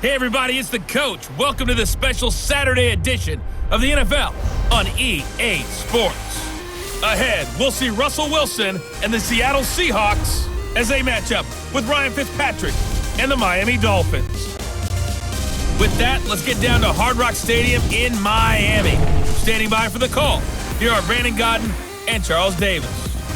Hey everybody, it's the coach. Welcome to the special Saturday edition of the NFL on EA Sports. Ahead, we'll see Russell Wilson and the Seattle Seahawks as they match up with Ryan Fitzpatrick and the Miami Dolphins. With that, let's get down to Hard Rock Stadium in Miami. Standing by for the call, here are Brandon Godden and Charles Davis.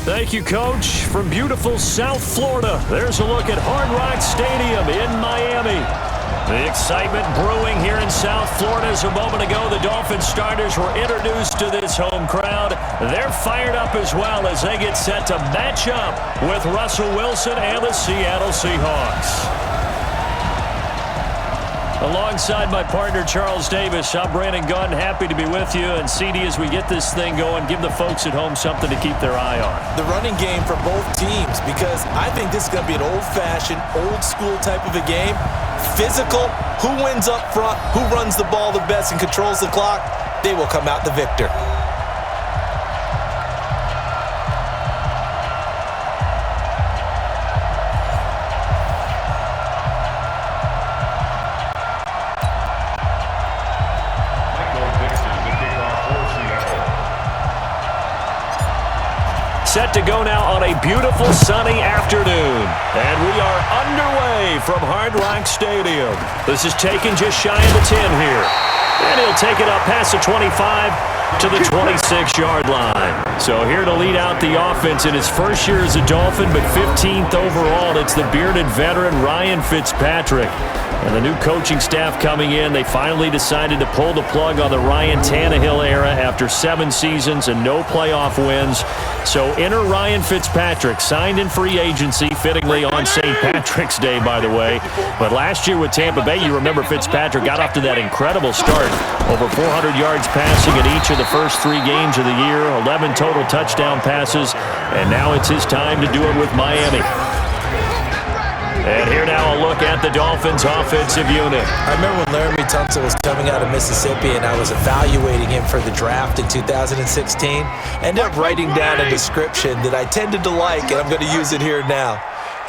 Thank you, Coach. From beautiful South Florida, there's a look at Hard Rock Stadium in Miami. The excitement brewing here in South Florida as a moment ago the Dolphins starters were introduced to this home crowd. They're fired up as well as they get set to match up with Russell Wilson and the Seattle Seahawks. Alongside my partner, Charles Davis, I'm Brandon Gunn. Happy to be with you. And CD, as we get this thing going, give the folks at home something to keep their eye on. The running game for both teams, because I think this is going to be an old-fashioned, old-school type of a game. Physical, who wins up front, who runs the ball the best and controls the clock, they will come out the victor. Set to go now on a beautiful sunny afternoon. And we are underway from Hard Rock Stadium. This is taken just shy of the 10 here. And he'll take it up past the 25 to the 26-yard line. So here to lead out the offense in his first year as a Dolphin, but 15th overall, it's the bearded veteran Ryan Fitzpatrick. And the new coaching staff coming in, they finally decided to pull the plug on the Ryan Tannehill era after 7 seasons and no playoff wins. So enter Ryan Fitzpatrick, signed in free agency, fittingly on St. Patrick's Day, by the way. But last year with Tampa Bay, you remember Fitzpatrick got off to that incredible start. Over 400 yards passing in each of the first 3 games of the year, 11 total touchdown passes, and now it's his time to do it with Miami. And here now a look at the Dolphins' offensive unit. I remember when Laramie Tunsil was coming out of Mississippi and I was evaluating him for the draft in 2016. Ended up writing down a description that I tended to like, and I'm going to use it here now.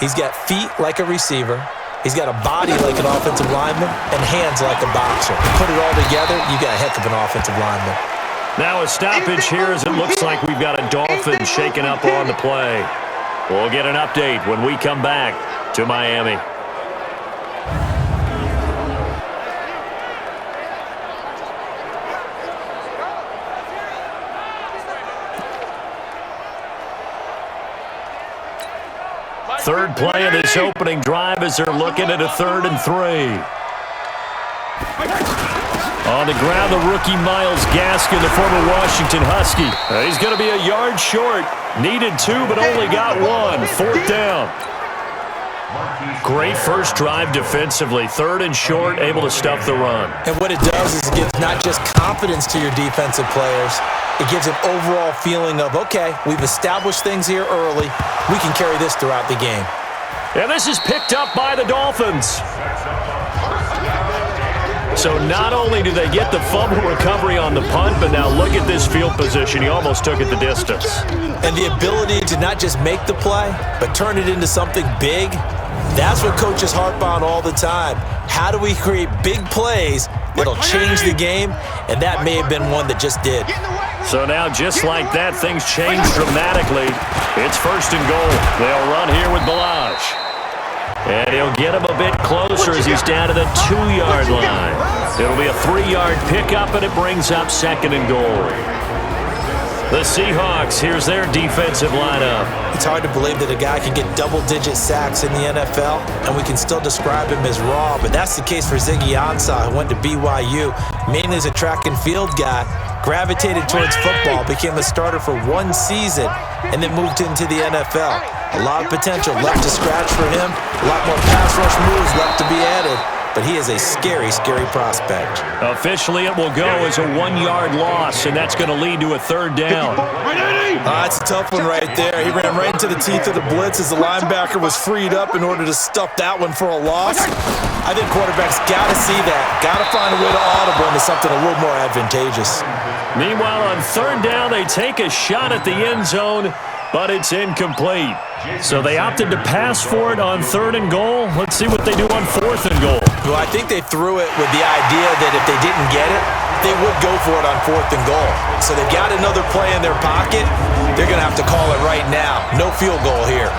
He's got feet like a receiver. He's got a body like an offensive lineman and hands like a boxer. Put it all together, you got a heck of an offensive lineman. Now a stoppage here as it looks like we've got a Dolphin shaking up on the play. We'll get an update when we come back to Miami. Third play of this opening drive as they're looking at a 3rd and 3. On the ground, the rookie Myles Gaskin, the former Washington Husky. He's going to be a yard short. Needed 2, but only got 1. 4th down. Great first drive defensively. 3rd and short, able to stuff the run. And what it does is it gives not just confidence to your defensive players, it gives an overall feeling of, okay, we've established things here early. We can carry this throughout the game. And this is picked up by the Dolphins. So not only do they get the fumble recovery on the punt, but now look at this field position. He almost took it the distance. And the ability to not just make the play, but turn it into something big, that's what coaches harp on all the time. How do we create big plays that'll change the game? And that may have been one that just did. So now just like that, things change dramatically. It's 1st and goal. They'll run here with Balaj. And he'll get him a bit closer as he's down to the 2-yard line. It'll be a 3-yard pickup, and it brings up 2nd and goal. The Seahawks, here's their defensive lineup. It's hard to believe that a guy can get double-digit sacks in the NFL, and we can still describe him as raw, but that's the case for Ziggy Ansah, who went to BYU, mainly as a track and field guy, gravitated towards football, became a starter for 1 season, and then moved into the NFL. A lot of potential left to scratch for him, a lot more pass rush moves left to be added, but he is a scary, scary prospect. Officially, it will go as a 1-yard loss, and that's going to lead to a 3rd down. That's a tough one right there. He ran right into the teeth of the blitz as the linebacker was freed up in order to stuff that one for a loss. I think quarterbacks got to see that, got to find a way to audible into something a little more advantageous. Meanwhile, on 3rd down, they take a shot at the end zone, but it's incomplete. So they opted to pass for it on 3rd and goal. Let's see what they do on 4th and goal. Well, I think they threw it with the idea that if they didn't get it, they would go for it on 4th and goal. So they got another play in their pocket. They're going to have to call it right now. No field goal here.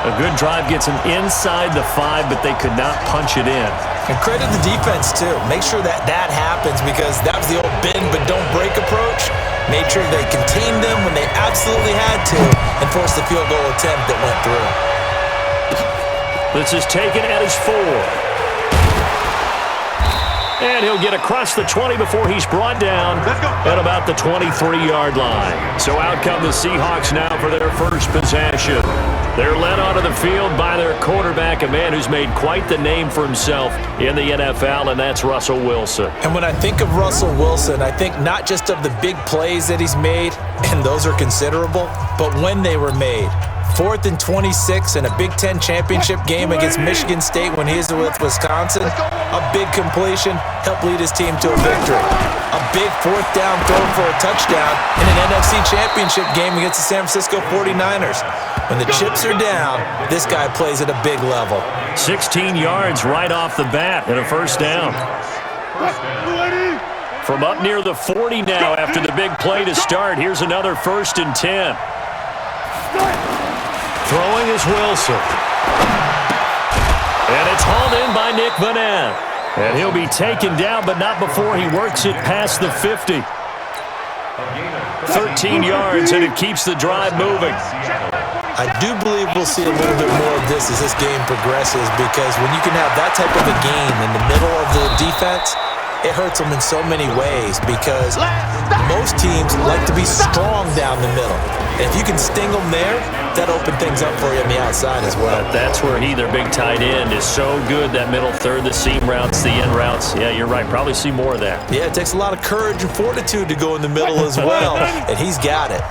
A good drive gets them inside the 5, but they could not punch it in. And credit the defense, too. Make sure that happens, because that was the old bend but don't break approach. Made sure they contained them when they absolutely had to and forced the field goal attempt that went through. This is taken at his 4. And he'll get across the 20 before he's brought down at about the 23-yard line. So out come the Seahawks now for their first possession. They're led onto the field by their quarterback, a man who's made quite the name for himself in the NFL, and that's Russell Wilson. And when I think of Russell Wilson, I think not just of the big plays that he's made, and those are considerable, but when they were made. 4th and 26 in a Big Ten championship game against Michigan State when he was with Wisconsin. A big completion helped lead his team to a victory. A big 4th down throw for a touchdown in an NFC championship game against the San Francisco 49ers. When the chips are down, this guy plays at a big level. 16 yards right off the bat and a first down. From up near the 40 now after the big play to start, here's another 1st and 10. Throwing is Wilson. And it's hauled in by Nick Vanette. And he'll be taken down, but not before he works it past the 50. 13 yards, and it keeps the drive moving. I do believe we'll see a little bit more of this as this game progresses, because when you can have that type of a game in the middle of the defense, it hurts them in so many ways, because most teams like to be strong down the middle. And if you can sting them there, that opens things up for you on the outside as well. But that's where he, their big tight end, is so good, that middle third, the seam routes, the end routes. Yeah, you're right. Probably see more of that. Yeah, it takes a lot of courage and fortitude to go in the middle as well, and he's got it.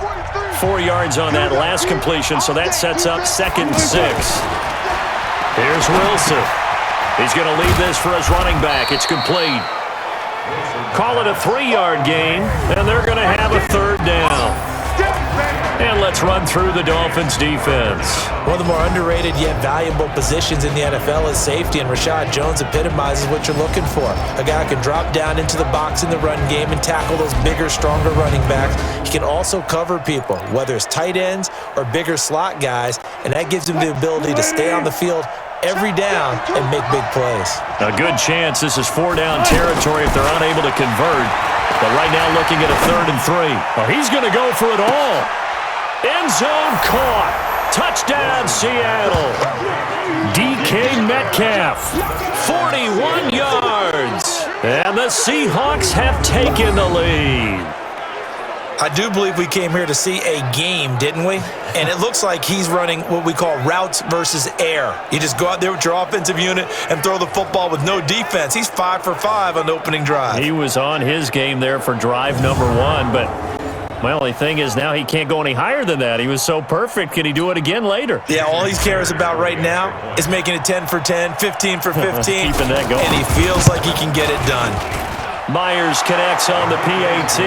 4 yards on that last completion, so that sets up 2nd and 6. Here's Wilson. He's going to leave this for his running back. It's complete. Call it a 3-yard gain, and they're going to have a 3rd down. And let's run through the Dolphins' defense. One of the more underrated yet valuable positions in the NFL is safety, and Rashad Jones epitomizes what you're looking for. A guy who can drop down into the box in the run game and tackle those bigger, stronger running backs. He can also cover people, whether it's tight ends or bigger slot guys, and that gives him the ability to stay on the field every down and make big plays. A good chance this is 4-down territory if they're unable to convert. But right now looking at a 3rd and 3. Well, he's going to go for it all. End zone caught. Touchdown, Seattle. DK Metcalf, 41 yards. And the Seahawks have taken the lead. I do believe we came here to see a game, didn't we? And it looks like he's running what we call routes versus air. You just go out there with your offensive unit and throw the football with no defense. He's 5 for 5 on the opening drive. He was on his game there for drive number 1, but my only thing is now he can't go any higher than that. He was so perfect. Can he do it again later? Yeah, all he cares about right now is making it 10 for 10, 15 for 15. Keeping that going. And he feels like he can get it done. Myers connects on the PAT,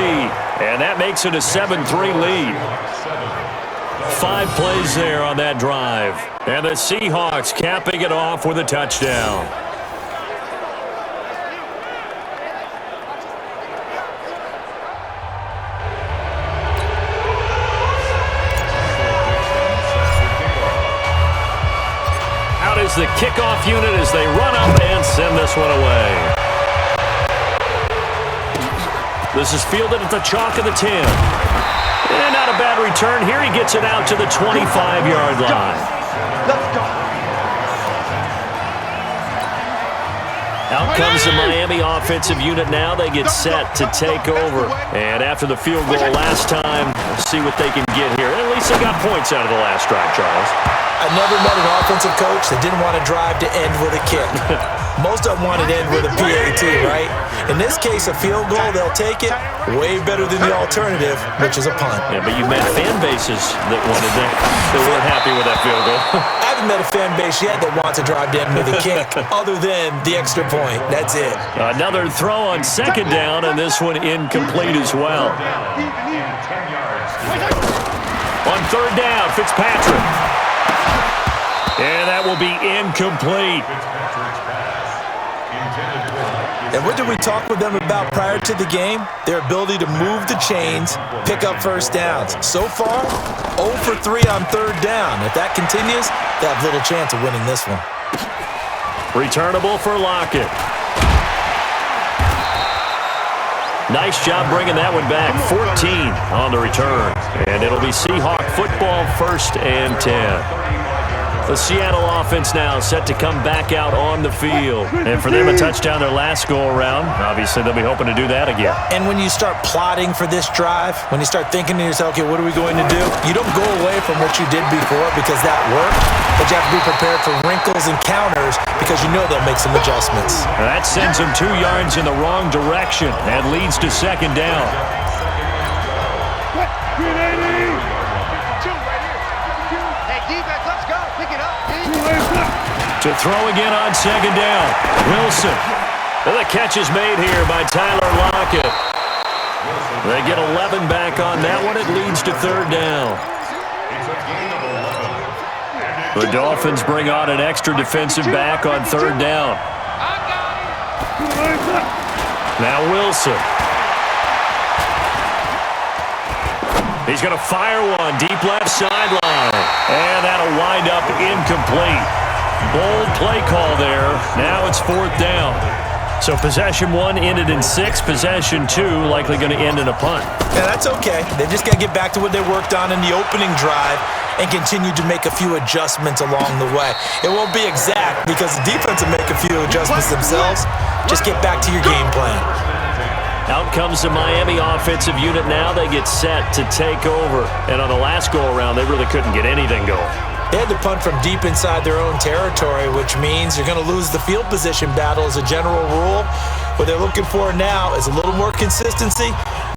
and that makes it a 7-3 lead. 5 plays there on that drive, and the Seahawks capping it off with a touchdown. Out is the kickoff unit as they run up and send this one away. This is fielded at the chalk of the 10. And not a bad return here. He gets it out to the 25-yard line. Let's go. Out comes the Miami offensive unit now. They get set to take over. And after the field goal last time, we'll see what they can get here. At least they got points out of the last drive, Charles. I never met an offensive coach that didn't want to drive to end with a kick. Most of them want to end with a PAT, right? In this case, a field goal, they'll take it. Way better than the alternative, which is a punt. Yeah, but you've met fan bases that wanted that, that weren't happy with that field goal. I haven't met a fan base yet that wants to drive to end with a kick, other than the extra point. That's it. Another throw on 2nd down, and this one incomplete as well. On 3rd down, Fitzpatrick. And that will be incomplete. And what did we talk with them about prior to the game? Their ability to move the chains, pick up first downs. So far, 0 for 3 on third down. If that continues, they have little chance of winning this one. Returnable for Lockett. Nice job bringing that one back. 14 on the return. And it'll be Seahawk football, 1st and 10. The Seattle offense now set to come back out on the field. And for them, a touchdown their last go-around. Obviously, they'll be hoping to do that again. And when you start plotting for this drive, when you start thinking to yourself, okay, what are we going to do? You don't go away from what you did before because that worked, but you have to be prepared for wrinkles and counters because you know they'll make some adjustments. That sends them 2 yards in the wrong direction and leads to 2nd down. To throw again on 2nd down. Wilson. And the catch is made here by Tyler Lockett. They get 11 back on that one. It leads to 3rd down. The Dolphins bring on an extra defensive back on 3rd down. Now Wilson. He's going to fire one deep left sideline. And that'll wind up incomplete. Bold play call there. Now it's 4th down. So possession 1 ended in 6. Possession 2 likely going to end in a punt. Yeah, that's okay. They just got to get back to what they worked on in the opening drive and continue to make a few adjustments along the way. It won't be exact because the defense will make a few adjustments themselves. Just get back to your game plan. Out comes the Miami offensive unit now. They get set to take over. And on the last go-around, they really couldn't get anything going. They had to punt from deep inside their own territory, which means you're going to lose the field position battle as a general rule. What they're looking for now is a little more consistency,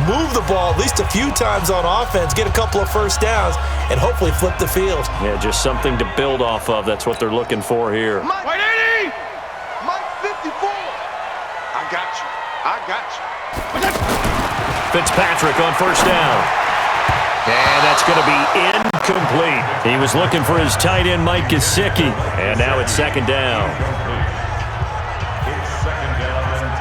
move the ball at least a few times on offense, get a couple of first downs, and hopefully flip the field. Yeah, just something to build off of. That's what they're looking for here. Mike 80! Mike 54! I got you. Fitzpatrick on 1st down. And that's going to be incomplete. He was looking for his tight end, Mike Gesicki. And now it's 2nd down. It's 2nd down and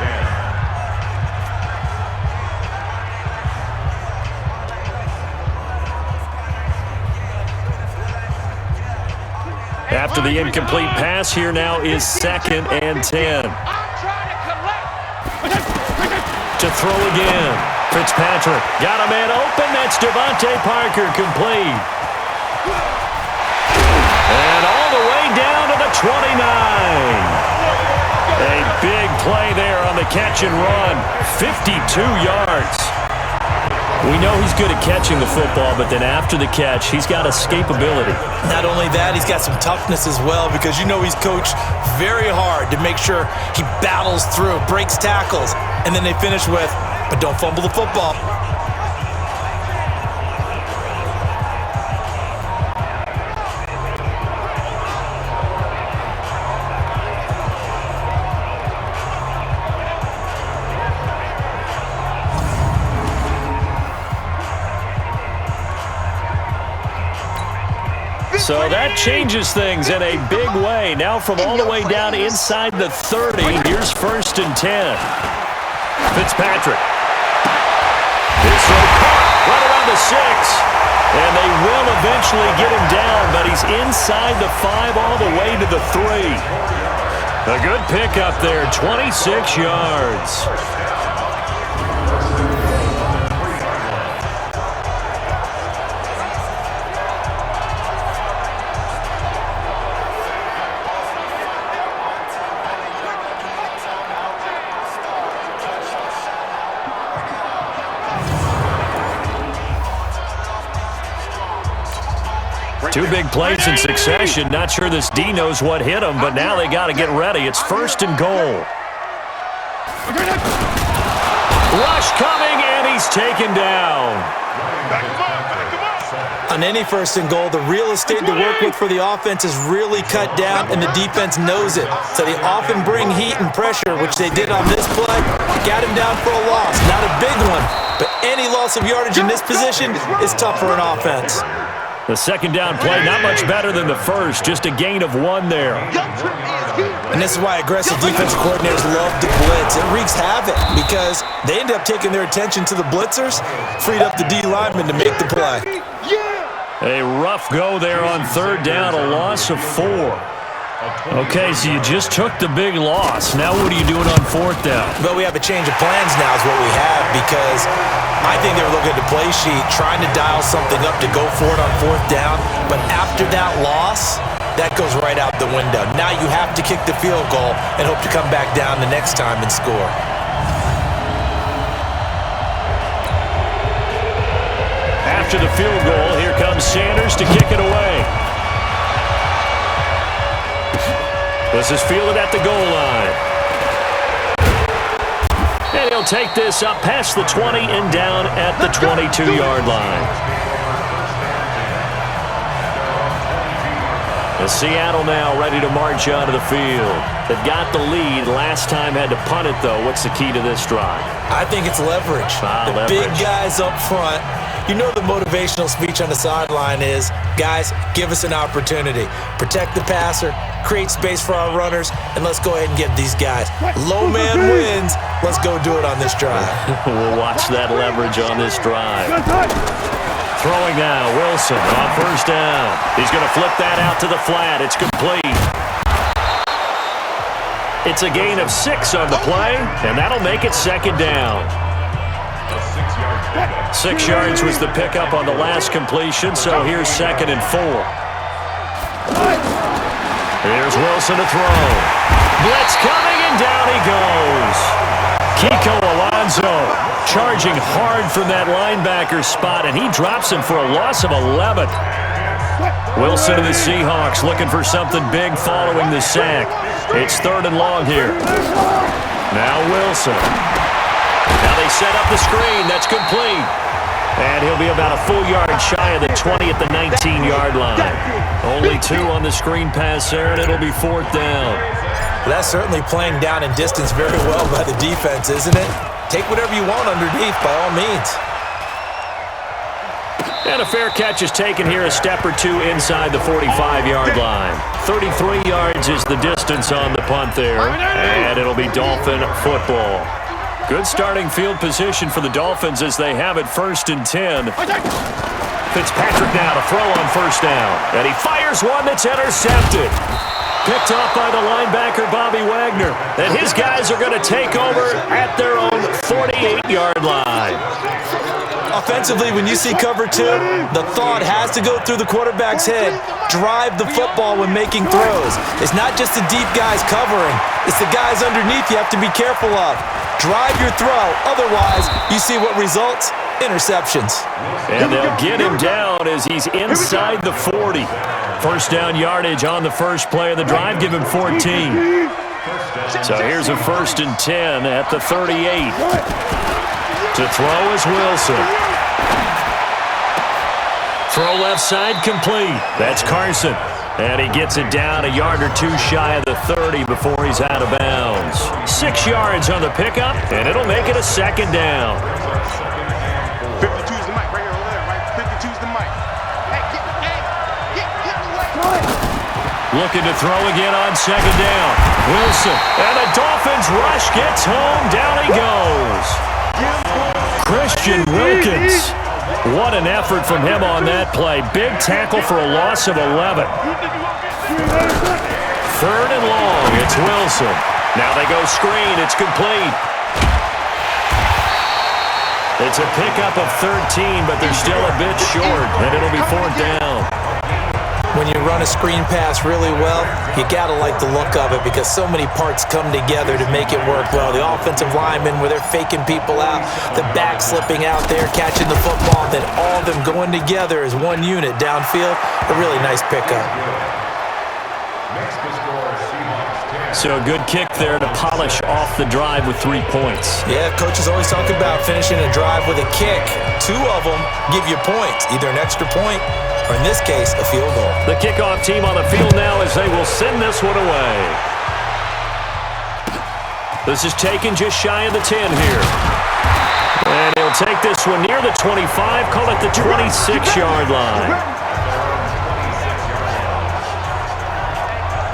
10. After the incomplete pass, here now is 2nd and 10. To throw again. Fitzpatrick got a man open. That's Devontae Parker, complete. And all the way down to the 29. A big play there on the catch and run. 52 yards. We know he's good at catching the football, but then after the catch, he's got escapability. Not only that, he's got some toughness as well because you know he's coached very hard to make sure he battles through, breaks tackles, and then they finish with, but don't fumble the football. So that changes things in a big way. Now from all the way down inside the 30, here's 1st and 10. Fitzpatrick. His throw caught right around the 6. And they will eventually get him down, but he's inside the 5 all the way to the 3. A good pickup there, 26 yards. Two big plays in succession. Not sure this D knows what hit him, but now they got to get ready. It's 1st and goal. Rush coming, and he's taken down. On any 1st and goal, the real estate to work with for the offense is really cut down, and the defense knows it. So they often bring heat and pressure, which they did on this play. Got him down for a loss. Not a big one, but any loss of yardage in this position is tough for an offense. The second down play, not much better than the first, just a gain of 1 there. And this is why aggressive defensive coordinators love to blitz. It wreaks havoc because they end up taking their attention to the blitzers, freed up the D lineman to make the play. A rough go there on third down, a loss of 4. Okay, so you just took the big loss. Now what are you doing on fourth down? But we have a change of plans now is what we have because I think they were looking at the play sheet, trying to dial something up to go for it on fourth down. But after that loss, that goes right out the window. Now you have to kick the field goal and hope to come back down the next time and score. After the field goal, here comes Sanders to kick it away. This is fielded at the goal line. And he'll take this up past the 20 and down at the 22-yard line. And Seattle now ready to march onto the field. They've got the lead. Last time had to punt it, though. What's the key to this drive? I think it's leverage. The big guys up front. You know the motivational speech on the sideline is, guys, give us an opportunity. Protect the passer, create space for our runners, and let's go ahead and get these guys. Low man wins. Let's go do it on this drive. We'll watch that leverage on this drive. Throwing now, Wilson on first down. He's going to flip that out to the flat. It's complete. It's a gain of 6 on the play, and that'll make it second down. 6 yards was the pickup on the last completion, so here's 2nd and 4. Here's Wilson to throw. Blitz coming, and down he goes. Kiko Alonso charging hard from that linebacker spot, and he drops him for a loss of 11. Wilson to the Seahawks looking for something big following the sack. It's 3rd and long here. Now Wilson. Now they set up the screen. That's complete. And he'll be about a full yard shy of the 20 at the 19-yard line. Only 2 on the screen pass there, and it'll be 4th down. Well, that's certainly playing down in distance very well by the defense, isn't it? Take whatever you want underneath by all means. And a fair catch is taken here, a step or 2 inside the 45-yard line. 33 yards is the distance on the punt there, and it'll be Dolphin football. Good starting field position for the Dolphins as they have it 1st and 10. Fitzpatrick now to throw on first down. And he fires one that's intercepted. Picked off by the linebacker, Bobby Wagner. And his guys are going to take over at their own 48-yard line. Offensively, when you see cover 2, the thought has to go through the quarterback's head. Drive the football when making throws. It's not just the deep guys covering. It's the guys underneath you have to be careful of. Drive your throw. Otherwise, you see what results? Interceptions. And they'll get him down as he's inside the 40. First down yardage on the first play of the drive. Give him 14. So here's a 1st and 10 at the 38. To throw is Wilson. Throw left side complete. That's Carson. And he gets it down a yard or 2 shy of the 30 before he's out of bounds. 6 yards on the pickup, and it'll make it a 2nd down. 52's the mic right here over there, right? 52's the mic. Hey, get Looking to throw again on 2nd down. Wilson. And the Dolphins rush gets home. Down he goes. Christian Wilkins. What an effort from him on that play. Big tackle for a loss of 11. 3rd and long. It's Wilson. Now they go screen. It's complete. It's a pickup of 13, but they're still a bit short, and it'll be 4th down. When you run a screen pass really well, you got to like the look of it because so many parts come together to make it work well. The offensive linemen, where they're faking people out, the back slipping out there, catching the football, then all of them going together as one unit downfield. A really nice pickup. So a good kick there to polish off the drive with 3 points. Yeah, coaches always talk about finishing a drive with a kick. 2 of them give you points, either an extra point or, in this case, a field goal. The kickoff team on the field now as they will send this one away. This is taken just shy of the 10 here. And he'll take this one near the 25, call it the 26-yard line.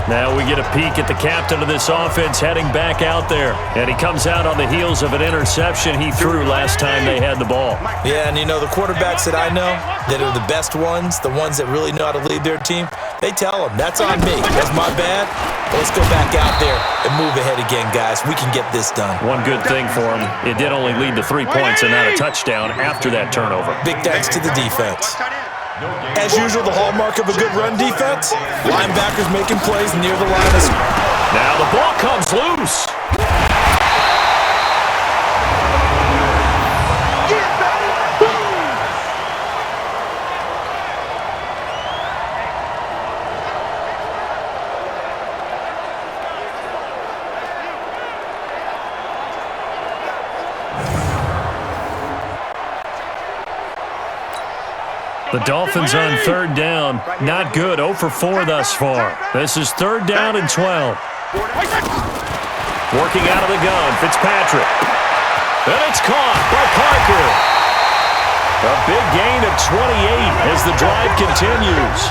Now we get a peek at the captain of this offense heading back out there. And he comes out on the heels of an interception he threw last time they had the ball. Yeah, and you know, the quarterbacks that I know that are the best ones, the ones that really know how to lead their team, they tell them, that's on me. That's my bad. But let's go back out there and move ahead again, guys. We can get this done. One good thing for him, it did only lead to 3 points and not a touchdown after that turnover. Big thanks to the defense. As usual, the hallmark of a good run defense, linebackers making plays near the line of scrimmage. Now the ball comes loose. The Dolphins on third down. Not good. 0 for 4 thus far. This is 3rd down and 12. Working out of the gun, Fitzpatrick. And it's caught by Parker. A big gain of 28 as the drive continues.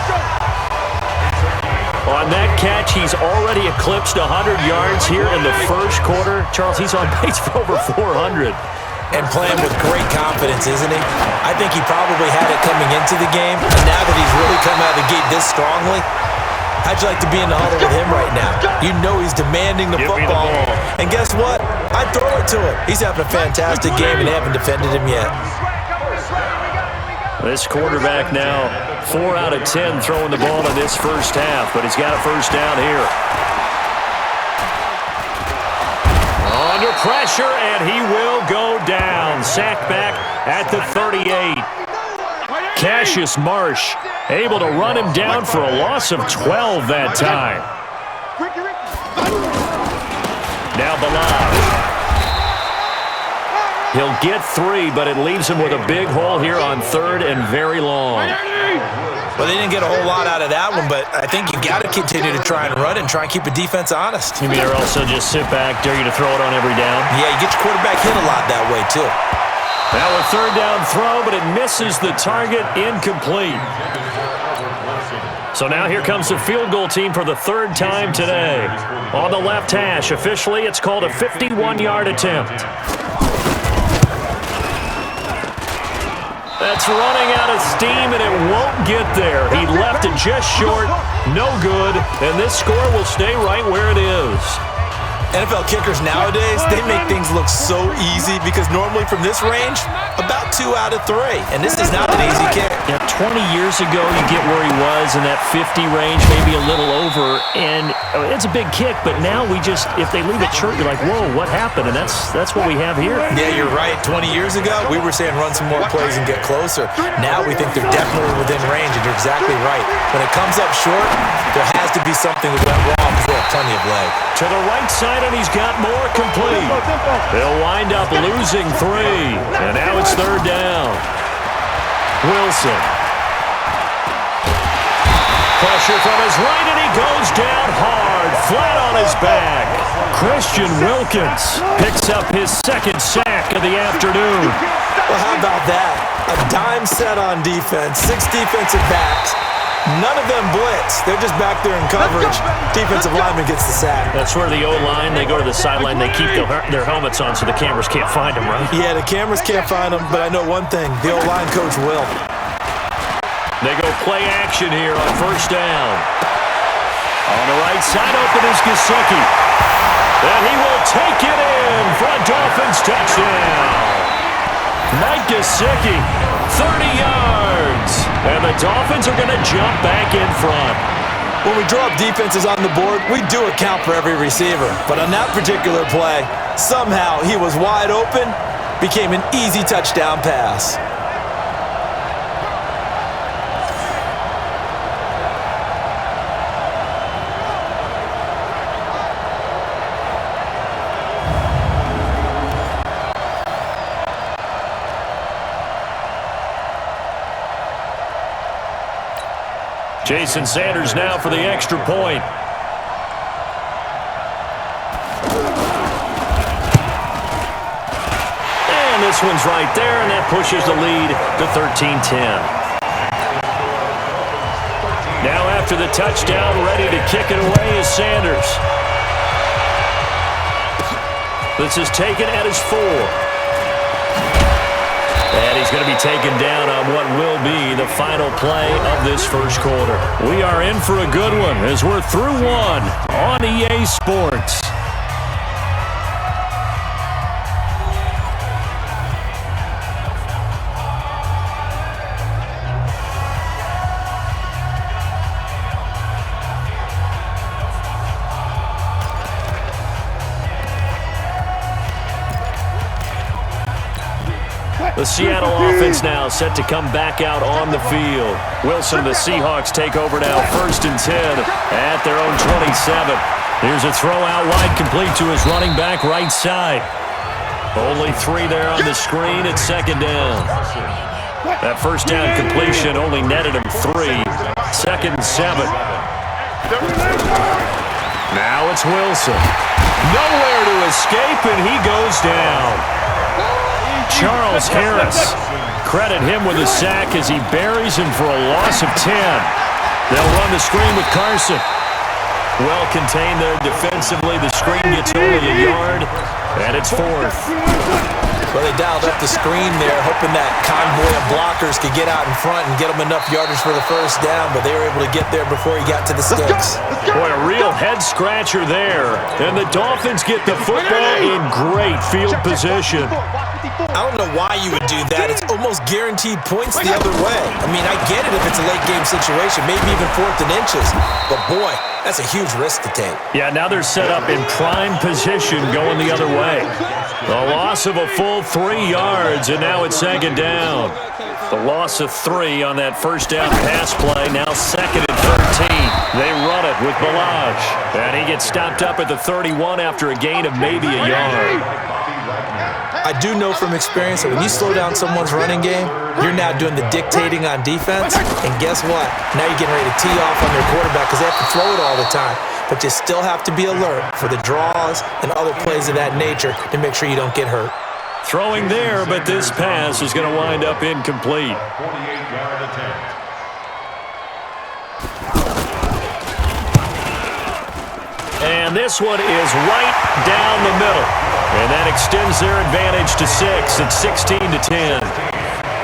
On that catch, he's already eclipsed 100 yards here in the first quarter. Charles, he's on pace for over 400. And playing with great confidence, isn't he? I think he probably had it coming into the game, and now that he's really come out of the gate this strongly, how'd you like to be in the huddle with him right now? You know he's demanding the football. And guess what? I'd throw it to him. He's having a fantastic game, and they haven't defended him yet. This quarterback now 4 out of 10 throwing the ball in this first half, but he's got a first down here. Under pressure, and he will go down. Sacked back at the 38. Cassius Marsh able to run him down for a loss of 12 that time. Now Bilal. He'll get 3, but it leaves him with a big hole here on 3rd and very long. Well, they didn't get a whole lot out of that one, but I think you got to continue to try and run and try and keep a defense honest. You mean or also just sit back, dare you to throw it on every down? Yeah, you get your quarterback hit a lot that way, too. Now a 3rd down throw, but it misses the target, incomplete. So now here comes the field goal team for the 3rd time today. On the left hash, officially it's called a 51-yard attempt. That's running out of steam, and it won't get there. He left it just short, no good, and this score will stay right where it is. NFL kickers nowadays, they make things look so easy because normally from this range, about 2 out of 3. And this is not an easy kick. Yeah, 20 years ago, you get where he was in that 50 range, maybe a little over, and it's a big kick, but now we just, if they leave it short, you're like, whoa, what happened? And that's what we have here. Yeah, you're right. 20 years ago, we were saying run some more plays and get closer. Now we think they're definitely within range, and you're exactly right. When it comes up short, there has to be something that went wrong because they have plenty of leg. To the right side, and he's got more complete. They'll wind up losing 3, and now it's 3rd down. Wilson. Pressure from his right, and he goes down hard, flat on his back. Christian Wilkins picks up his 2nd sack of the afternoon. Well, how about that? A dime set on defense, 6 defensive backs. None of them blitz. They're just back there in coverage. Defensive lineman gets the sack. That's where the O-line, they go to the sideline, they keep their helmets on so the cameras can't find them, right? Yeah, the cameras can't find them, but I know one thing. The O-line coach will. They go play action here on 1st down. On the right side, open is Gesicki. And he will take it in for a Dolphins touchdown. Mike Gesicki, 30 yards. And the Dolphins are going to jump back in front. When we draw up defenses on the board, we do account for every receiver. But on that particular play, somehow he was wide open, became an easy touchdown pass. Jason Sanders now for the extra point. And this one's right there, and that pushes the lead to 13-10. Now after the touchdown, ready to kick it away is Sanders. This is taken at his 4. And he's going to be taken down on what will be the final play of this first quarter. We are in for a good one as we're through one on EA Sports. The Seattle offense now set to come back out on the field. Wilson, the Seahawks take over now, 1st and 10 at their own 27. Here's a throw out wide, complete to his running back right side. Only 3 there on the screen at 2nd down. That first down completion only netted him 3. 2nd and 7. Now it's Wilson. Nowhere to escape, and he goes down. Charles Harris, credit him with a sack as he buries him for a loss of 10. They'll run the screen with Carson. Well contained there defensively. The screen gets only a yard, and it's 4th. Well, they dialed up the screen there, hoping that convoy of blockers could get out in front and get them enough yardage for the first down, but they were able to get there before he got to the sticks. Boy, a real head-scratcher there. And the Dolphins get the football in great field position. I don't know why you would do that. It's almost guaranteed points the other way. I mean, I get it if it's a late-game situation, maybe even 4th and inches. But, boy, that's a huge risk to take. Yeah, now they're set up in prime position going the other way. The loss of a full 3 yards, and now it's 2nd down. The loss of 3 on that first down pass play, now 2nd and 13. They run it with Balaj. And he gets stopped up at the 31 after a gain of maybe a yard. I do know from experience that when you slow down someone's running game, you're now doing the dictating on defense. And guess what? Now you're getting ready to tee off on their quarterback because they have to throw it all the time. But you still have to be alert for the draws and other plays of that nature to make sure you don't get hurt. Throwing there, but this pass is going to wind up incomplete. And this one is right down the middle. And that extends their advantage to 6 at 16-10.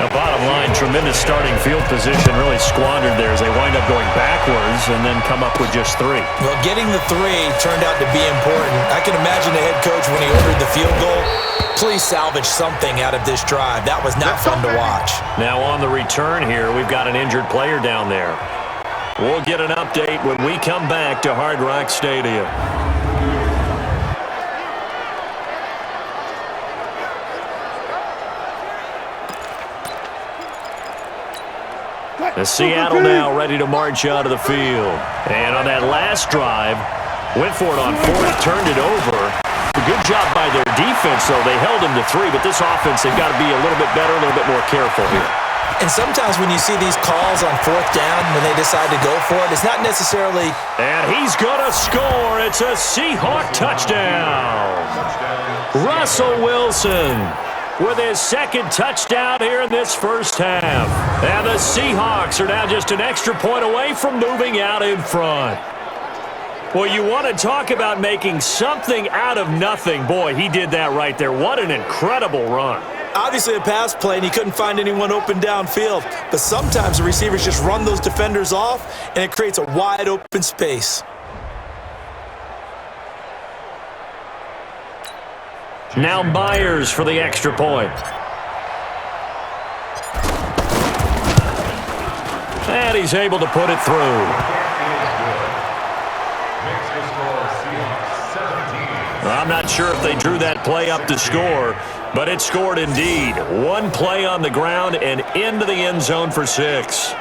The bottom line, tremendous starting field position, really squandered there as they wind up going backwards and then come up with just 3. Well, getting the 3 turned out to be important. I can imagine the head coach when he ordered the field goal. Please salvage something out of this drive. That was not fun to watch. Now on the return here, we've got an injured player down there. We'll get an update when we come back to Hard Rock Stadium. The Seattle now ready to march out of the field. And on that last drive, went for it on 4th, turned it over. A good job by their defense, though. They held him to 3, but this offense, they've got to be a little bit better, a little bit more careful here. And sometimes when you see these calls on 4th down, when they decide to go for it, it's not necessarily... And he's going to score. It's a Seahawk touchdown. Russell Wilson with his 2nd touchdown here in this first half. And the Seahawks are now just an extra point away from moving out in front. Well, you want to talk about making something out of nothing. Boy, he did that right there. What an incredible run. Obviously a pass play, and he couldn't find anyone open downfield. But sometimes the receivers just run those defenders off, and it creates a wide open space. Now Myers for the extra point. And he's able to put it through. I'm not sure if they drew that play up to score, but it scored indeed. 1 play on the ground and into the end zone for 6.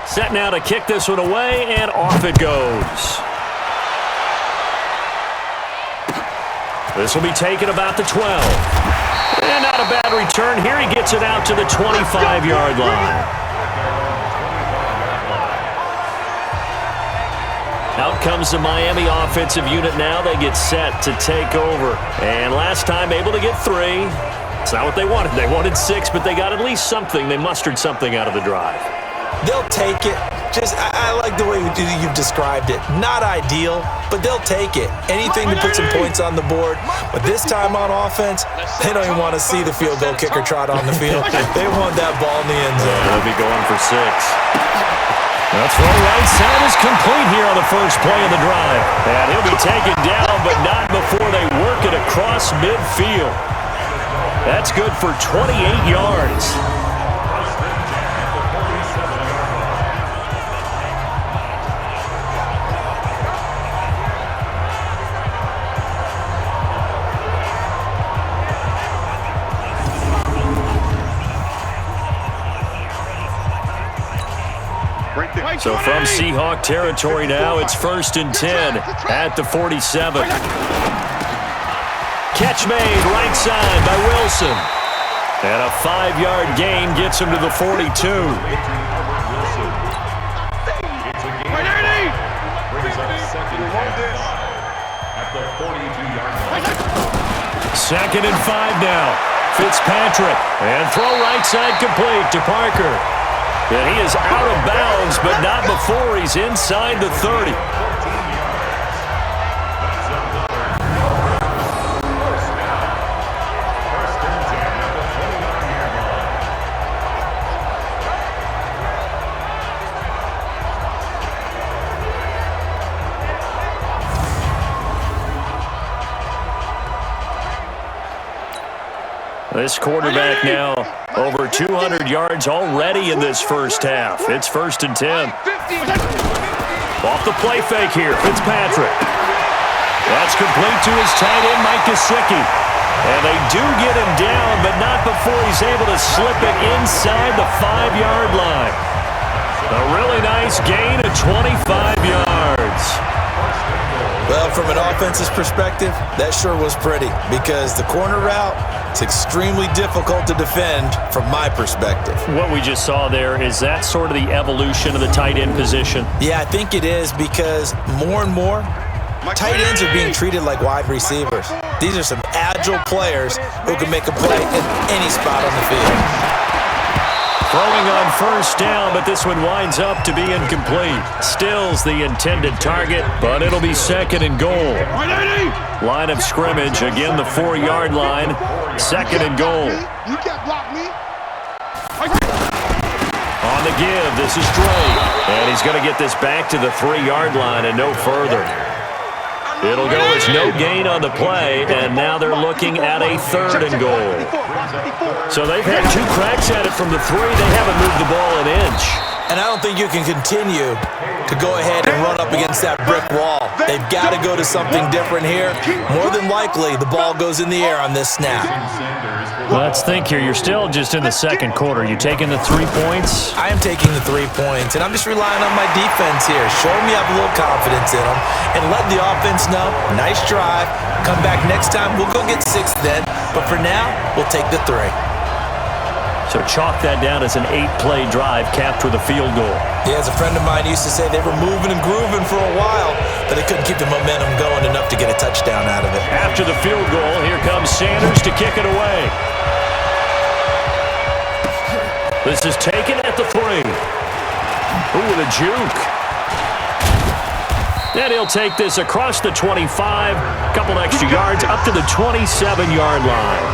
Set now to kick this one away, and off it goes. This will be taken about the 12. And not a bad return here. He gets it out to the 25-yard line. Out comes the Miami offensive unit now. They get set to take over. And last time able to get 3. It's not what they wanted. They wanted 6, but they got at least something. They mustered something out of the drive. They'll take it. I like the way you've described it. Not ideal, but they'll take it. Anything to put some points on the board. But this time on offense, they don't even want to see the field goal kicker trot on the field. They want that ball in the end zone. Yeah, they'll be going for 6. That throw right side is complete here on the first play of the drive. And he'll be taken down, but not before they work it across midfield. That's good for 28 yards. So from Seahawk territory now, it's 1st and 10 at the 47. Catch made right side by Wilson. And a 5-yard gain gets him to the 42. Second and 5 now. Fitzpatrick. And throw right side complete to Parker. And he is out of bounds, but not before he's inside the 30. This quarterback now over 200 yards already in this first half. It's 1st and 10. Off the play fake here, Fitzpatrick. That's complete to his tight end, Mike Gesicki. And they do get him down, but not before he's able to slip it inside the 5-yard line. A really nice gain of 25 yards. Well, from an offensive perspective, that sure was pretty because the corner route is extremely difficult to defend from my perspective. What we just saw there, is that sort of the evolution of the tight end position? Yeah, I think it is because more and more, tight ends are being treated like wide receivers. These are some agile players who can make a play in any spot on the field. Throwing on first down, but this one winds up to be incomplete. Still's the intended target, but it'll be 2nd and goal. Line of scrimmage, again the 4-yard line. 2nd and goal. You can't block me. On the give, this is Drake. And he's going to get this back to the 3-yard line and no further. It'll go as no gain on the play, and now they're looking at a 3rd and goal. So they've had 2 cracks at it from the 3. They haven't moved the ball an inch. And I don't think you can continue to go ahead and run up against that brick wall. They've got to go to something different here. More than likely, the ball goes in the air on this snap. Let's think here. You're still just in the 2nd quarter. You taking the 3 points? I am taking the 3 points, and I'm just relying on my defense here. Show me I have a little confidence in them, and let the offense know, nice drive. Come back next time, we'll go get 6 then. But for now, we'll take the 3. So chalk that down as an 8-play drive capped with a field goal. Yeah, as a friend of mine used to say, they were moving and grooving for a while, but they couldn't keep the momentum going enough to get a touchdown out of it. After the field goal, here comes Sanders to kick it away. This is taken at the 3. Ooh, with a juke. And he'll take this across the 25, couple extra yards, up to the 27-yard line.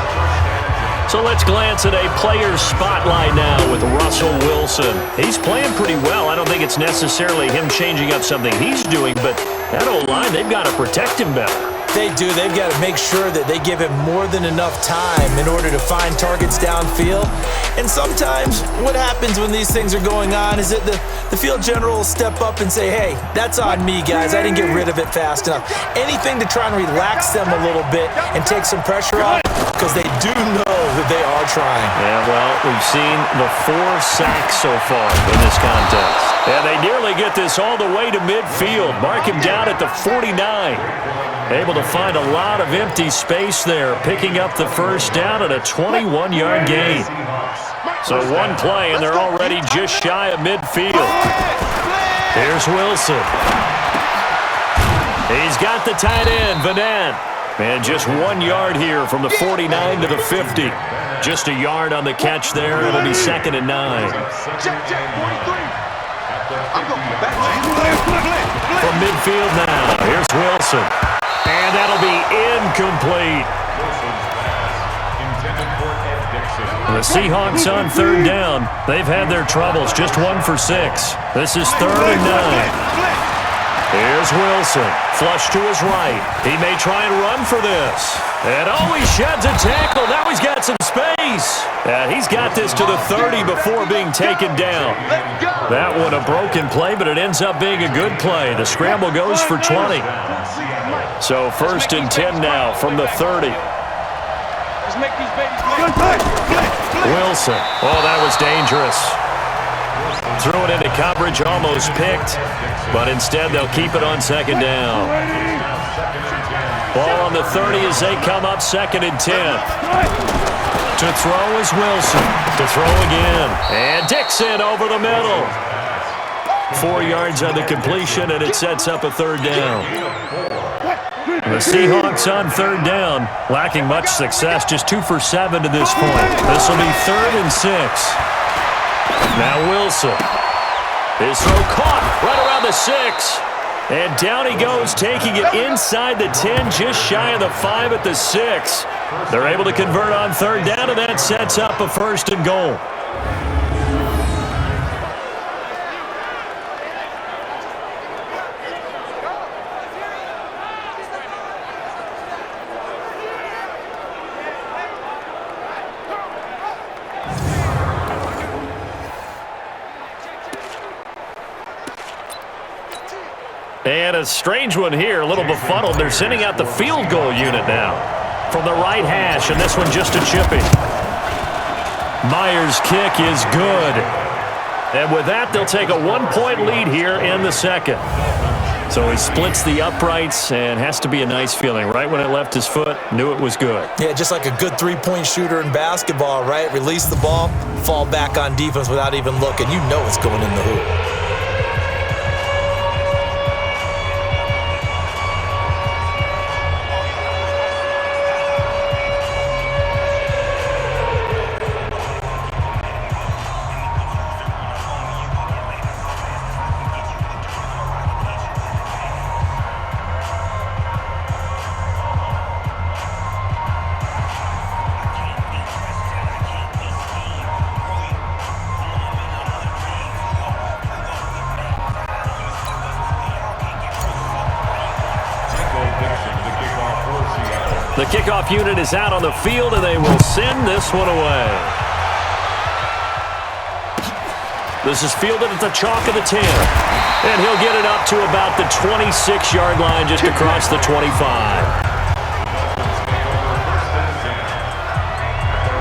So let's glance at a player's spotlight now with Russell Wilson. He's playing pretty well. I don't think it's necessarily him changing up something he's doing, but that O-line, they've got to protect him better. They do. They've got to make sure that they give him more than enough time in order to find targets downfield. And sometimes what happens when these things are going on is that the field general will step up and say, hey, that's on me, guys. I didn't get rid of it fast enough. Anything to try and relax them a little bit and take some pressure off, because they do know that they are trying. Yeah, well, we've seen the 4 sacks so far in this contest. And they nearly get this all the way to midfield. Mark him down at the 49. Able to find a lot of empty space there, picking up the first down at a 21-yard gain. So one play, and they're already just shy of midfield. Here's Wilson. He's got the tight end, Vanette. And just 1 yard here from the 49 to the 50. Just a yard on the catch there. It'll be 2nd and 9. From midfield now, here's Wilson. And that'll be incomplete. The Seahawks on 3rd down. They've had their troubles, just 1 for 6. This is 3rd and 9. Here's Wilson, flush to his right. He may try and run for this. And he sheds a tackle. Now he's got some space. And he's got this to the 30 before being taken down. That one a broken play, but it ends up being a good play. The scramble goes for 20. So 1st and 10 now from the 30. Wilson. Oh, that was dangerous. Threw it into coverage, almost picked, but instead they'll keep it on 2nd down. Ball on the 30 as they come up 2nd and 10. To throw is Wilson. To throw again. And Dixon over the middle. 4 yards on the completion, and it sets up a 3rd down. The Seahawks on 3rd down, lacking much success, just 2 for 7 to this point. This will be 3rd and 6. Now Wilson. His throw caught right around the 6. And down he goes, taking it inside the 10, just shy of the 5 at the 6. They're able to convert on 3rd down, and that sets up a 1st and goal. And a strange one here, a little befuddled. They're sending out the field goal unit now from the right hash, and this one just a chippy. Myers' kick is good. And with that, they'll take a 1-point lead here in the 2nd. So he splits the uprights, and has to be a nice feeling. Right when it left his foot, knew it was good. Yeah, just like a good 3-point shooter in basketball, right? Release the ball, fall back on defense without even looking. You know it's going in the hoop. The kickoff unit is out on the field, and they will send this one away. This is fielded at the chalk of the 10. And he'll get it up to about the 26-yard line, just across the 25.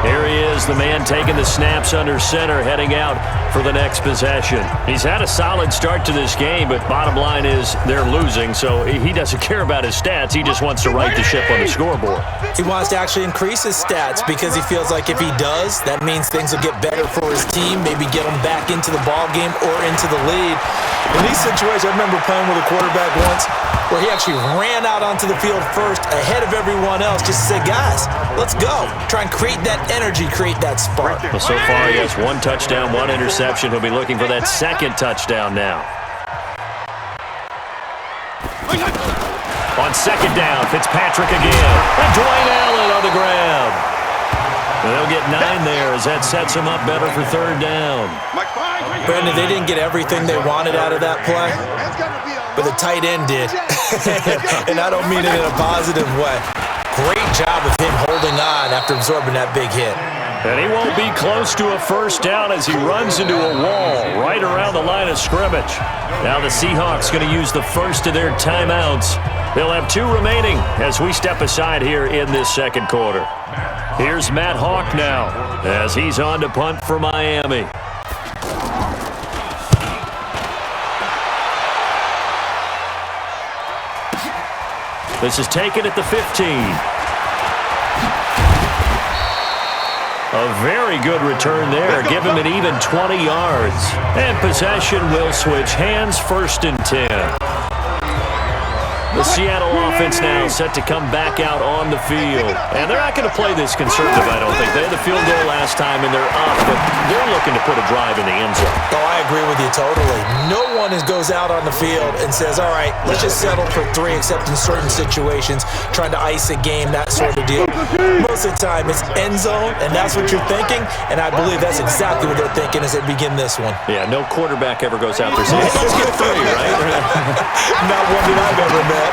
Here he is, the man taking the snaps under center, heading out for the next possession. He's had a solid start to this game, but bottom line is they're losing, so he doesn't care about his stats. He just wants to right the ship on the scoreboard. He wants to actually increase his stats because he feels like if he does, that means things will get better for his team, maybe get him back into the ball game or into the lead. In these situations, I remember playing with a quarterback once where he actually ran out onto the field first ahead of everyone else just to say, guys, let's go. Try and create that energy, create that spark. Well, so far he has 1 touchdown, 1 interception. He'll be looking for that 2nd touchdown now. On 2nd down, Fitzpatrick again. And Dwayne Allen on the ground. And they'll get 9 there as that sets him up better for 3rd down. Brandon, they didn't get everything they wanted out of that play, but the tight end did. And I don't mean it in a positive way. Great job of him holding on after absorbing that big hit. And he won't be close to a first down as he runs into a wall right around the line of scrimmage. Now the Seahawks going to use the first of their timeouts. They'll have 2 remaining as we step aside here in this second quarter. Here's Matt Hawk now as he's on to punt for Miami. This is taken at the 15. A very good return there. Give him an even 20 yards. And possession will switch hands, 1st and 10. The Seattle offense now set to come back out on the field. And they're not going to play this conservative, I don't think. They had the field goal last time, and they're up, but they're looking to put a drive in the end zone. Oh, I agree with you totally. No one goes out on the field and says, all right, let's just settle for 3, except in certain situations, trying to ice a game, that sort of deal. Most of the time, it's end zone, and that's what you're thinking, and I believe that's exactly what they're thinking as they begin this one. Yeah, no quarterback ever goes out there saying, hey, let's get 3, right? Not one that I've ever met.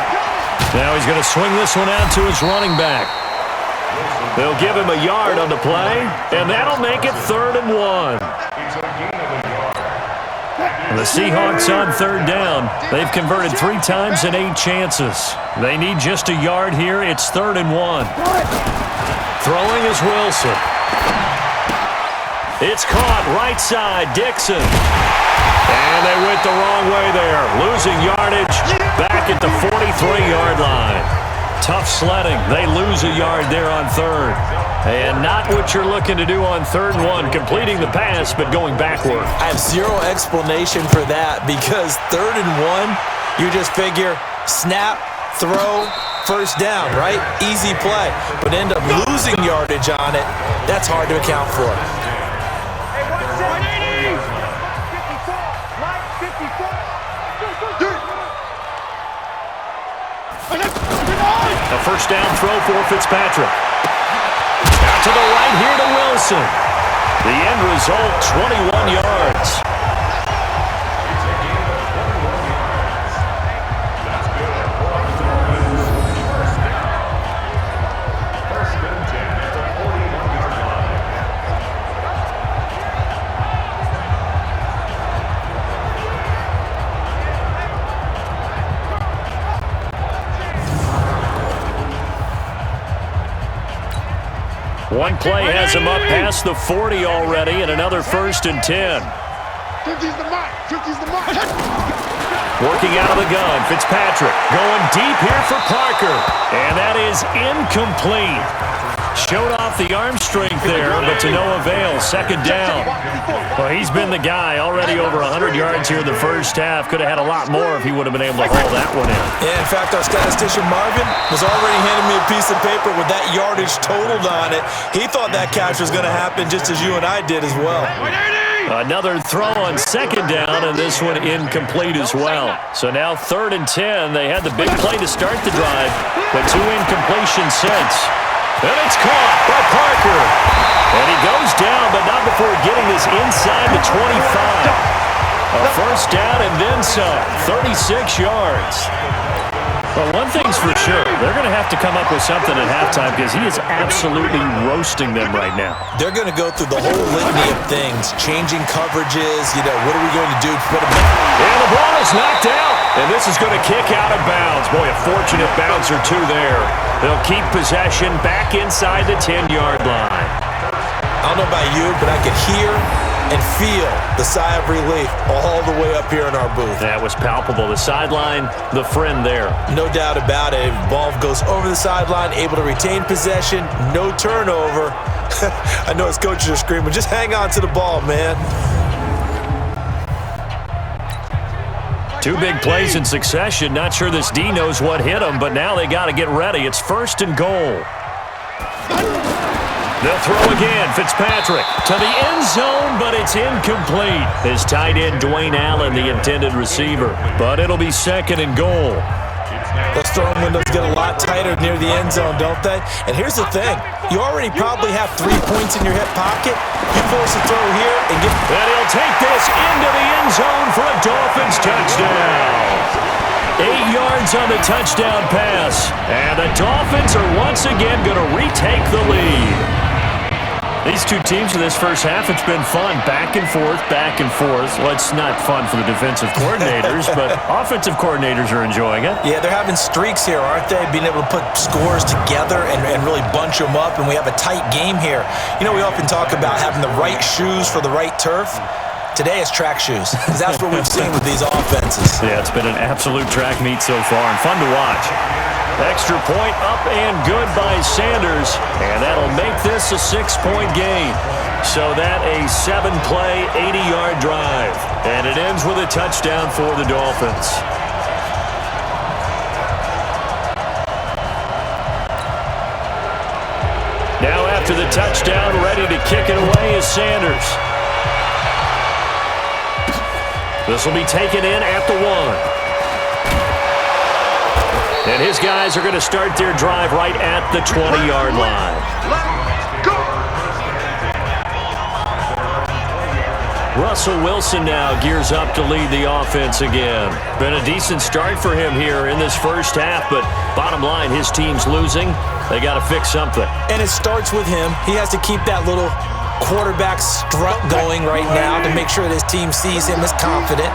Now he's going to swing this one out to his running back. They'll give him a yard on the play, and that'll make it 3rd and 1. The Seahawks on 3rd down. They've converted 3 times in 8 chances. They need just a yard here. It's 3rd and 1. Throwing is Wilson. It's caught right side, Dixon. And they went the wrong way there. Losing yardage back at the 43-yard line. Tough sledding. They lose a yard there on 3rd. And not what you're looking to do on 3rd and 1, completing the pass, but going backward. I have zero explanation for that because 3rd and 1, you just figure snap, throw, 1st down, right? Easy play. But end up losing yardage on it. That's hard to account for. A 1st down throw for Fitzpatrick. Out to the right here to Wilson. The end result, 21 yards. One play has him up past the 40 already, and another 1st and 10. 50's the mark. 50's the mark. Working out of the gun, Fitzpatrick going deep here for Parker. And that is incomplete. Showed off the arm strength there, but to no avail. 2nd down. Well, he's been the guy already over 100 yards here in the first half. Could have had a lot more if he would have been able to haul that one in. Yeah, in fact, our statistician Marvin was already handing me a piece of paper with that yardage totaled on it. He thought that catch was going to happen just as you and I did as well. Another throw on 2nd down, and this one incomplete as well. So now 3rd and 10. They had the big play to start the drive, but 2 incompletions since. And it's caught by Parker. And he goes down, but not before getting this inside the 25. A 1st down and then some. 36 yards. Well, one thing's for sure. They're going to have to come up with something at halftime because he is absolutely roasting them right now. They're going to go through the whole litany of things, changing coverages, what are we going to do to put them in? And the ball is knocked out. And this is going to kick out of bounds. Boy, a fortunate bounce or 2 there. They'll keep possession back inside the 10-yard line. I don't know about you, but I could hear and feel the sigh of relief all the way up here in our booth. That was palpable. The sideline, the friend there. No doubt about it. Ball goes over the sideline, able to retain possession, no turnover. I know his coaches are screaming, just hang on to the ball, man. 2 big plays in succession. Not sure this D knows what hit him, but now they got to get ready. It's 1st and goal. They'll throw again. Fitzpatrick to the end zone, but it's incomplete. His tight end, Dwayne Allen, the intended receiver. But it'll be 2nd and goal. Those throwing windows get a lot tighter near the end zone, don't they? And here's the thing. You already probably have 3 points in your hip pocket. You force a throw here and get... And he'll take this into the end zone for a Dolphins touchdown. 8 yards on the touchdown pass. And the Dolphins are once again going to retake the lead. These two teams in this first half, it's been fun. Back and forth, back and forth. Well, it's not fun for the defensive coordinators, but offensive coordinators are enjoying it. Yeah, they're having streaks here, aren't they? Being able to put scores together and really bunch them up, and we have a tight game here. You know, we often talk about having the right shoes for the right turf. Today it's track shoes, because that's what we've seen with these offenses. Yeah, it's been an absolute track meet so far, and fun to watch. Extra point up and good by Sanders, and that'll make this a 6-point game. So that a 7-play, 80-yard drive, and it ends with a touchdown for the Dolphins. Now after the touchdown, ready to kick it away is Sanders. This will be taken in at the 1. And his guys are going to start their drive right at the 20-yard line. Russell Wilson now gears up to lead the offense again. Been a decent start for him here in this first half, but bottom line, his team's losing. They got to fix something. And it starts with him. He has to keep that little quarterback strut going right now to make sure that his team sees him as confident.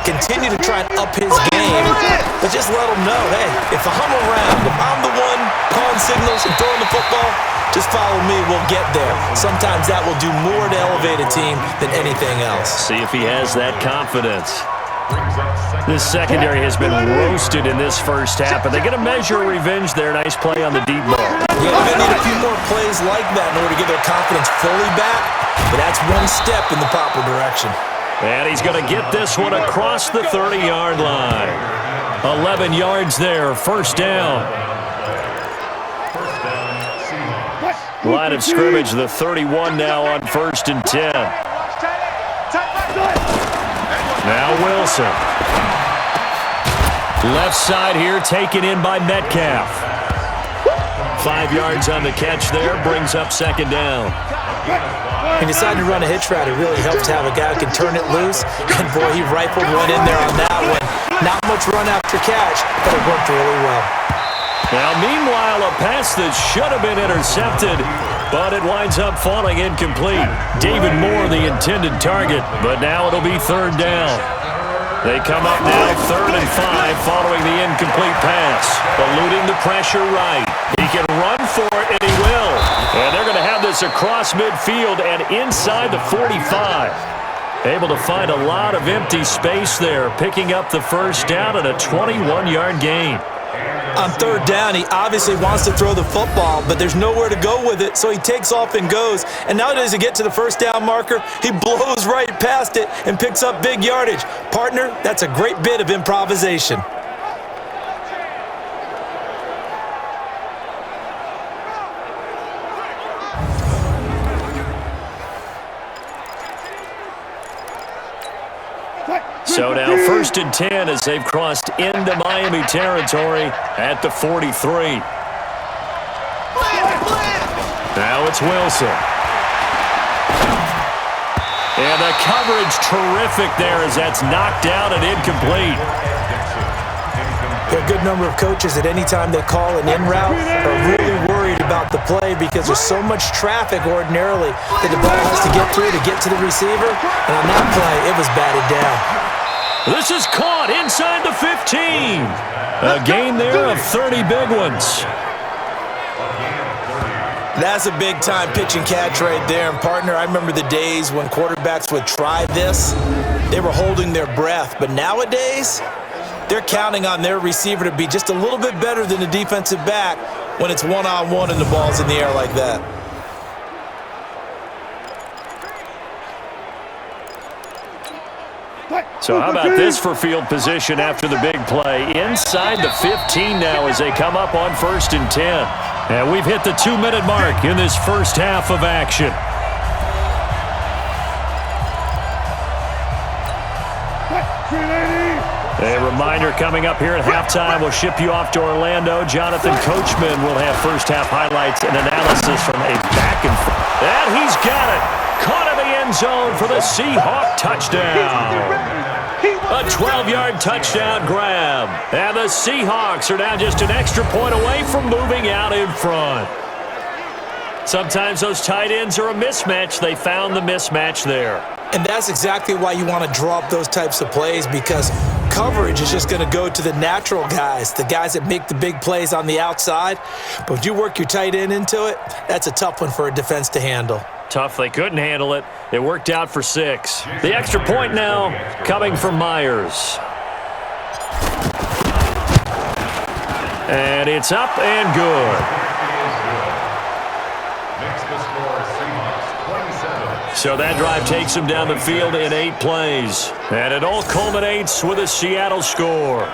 Continue to try and up his game, but just let him know, hey, if I'm around, if I'm the one calling signals and throwing the football, just follow me, we'll get there. Sometimes that will do more to elevate a team than anything else. See if he has that confidence. This secondary has been roasted in this first half, but they're going to measure revenge there. Nice play on the deep ball. Yeah, they're going to need a few more plays like that in order to get their confidence fully back, but that's one step in the proper direction. And he's going to get this one across the 30-yard line. 11 yards there, first down. Line of scrimmage, the 31 now on 1st and 10. Now Wilson. Left side here, taken in by Metcalf. 5 yards on the catch there, brings up second down. He decided to run a hitch route. It really helped to have a guy who can turn it loose. And, boy, he rifled one in there on that one. Not much run after catch, but it worked really well. Now, meanwhile, a pass that should have been intercepted, but it winds up falling incomplete. David Moore, the intended target, but now it'll be third down. They come up now 3rd and 5 following the incomplete pass. Eluding the pressure right. He can run for it, and he will. And they're going to have this across midfield and inside the 45. Able to find a lot of empty space there, picking up the first down and a 21-yard gain. On third down, he obviously wants to throw the football, but there's nowhere to go with it, so he takes off and goes. And now as he gets to the first down marker, he blows right past it and picks up big yardage. Partner, that's a great bit of improvisation. So now 1st and 10 as they've crossed into Miami territory at the 43. Now it's Wilson. And the coverage terrific there as that's knocked down and incomplete. There are a good number of coaches at any time they call an in route are really worried about the play because there's so much traffic ordinarily that the ball has to get through to get to the receiver. And on that play, it was batted down. This is caught inside the 15. A gain there of 30 big ones. That's a big-time pitch and catch right there. And, partner, I remember the days when quarterbacks would try this. They were holding their breath. But nowadays, they're counting on their receiver to be just a little bit better than the defensive back when it's one-on-one and the ball's in the air like that. So how about this for field position after the big play? Inside the 15 now as they come up on 1st and 10. And we've hit the 2-minute mark in this first half of action. A reminder coming up here at halftime. We'll ship you off to Orlando. Jonathan Coachman will have first half highlights and analysis from a back and forth. And he's got it. Caught in the end zone for the Seahawks touchdown. A 12-yard touchdown grab. And the Seahawks are now just an extra point away from moving out in front. Sometimes those tight ends are a mismatch. They found the mismatch there. And that's exactly why you want to draw up those types of plays, because coverage is just going to go to the natural guys, the guys that make the big plays on the outside. But if you work your tight end into it, that's a tough one for a defense to handle. Tough. They couldn't handle it. It worked out for 6. The extra point now coming from Myers. And it's up and good. So that drive takes him down the field in 8 plays. And it all culminates with a Seattle score.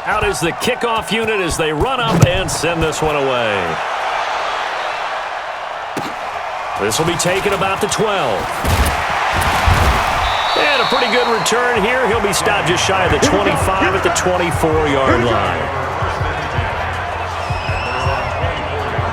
Out is the kickoff unit as they run up and send this one away. This will be taken about the 12. And a pretty good return here. He'll be stopped just shy of the 25 at the 24-yard line.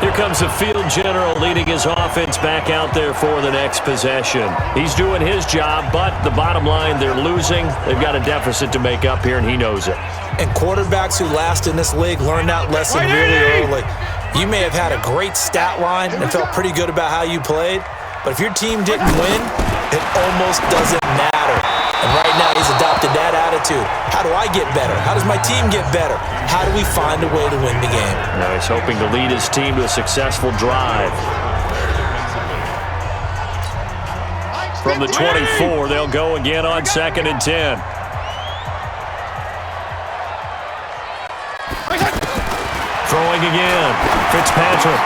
Here comes the field general leading his offense back out there for the next possession. He's doing his job, but the bottom line, they're losing. They've got a deficit to make up here, and he knows it. And quarterbacks who last in this league learn that lesson really early. You may have had a great stat line and felt pretty good about how you played, but if your team didn't win, it almost doesn't matter. And right now he's adopted that attitude. How do I get better? How does my team get better? How do we find a way to win the game? Now he's hoping to lead his team to a successful drive. From the 24, they'll go again on 2nd and 10. Throwing again, Fitzpatrick,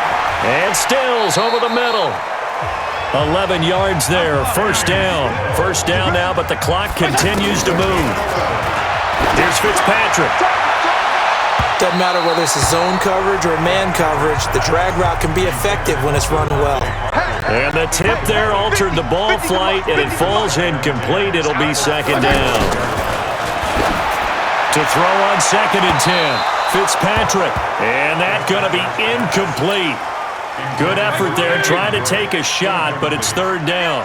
and Stills over the middle. 11 yards there, first down. First down now, but the clock continues to move. Here's Fitzpatrick. Doesn't matter whether it's a zone coverage or a man coverage, the drag route can be effective when it's run well. And the tip there altered the ball flight, and it falls incomplete. It'll be 2nd down. To throw on 2nd and 10. Fitzpatrick, and that's going to be incomplete. Good effort there, trying to take a shot, but it's 3rd down.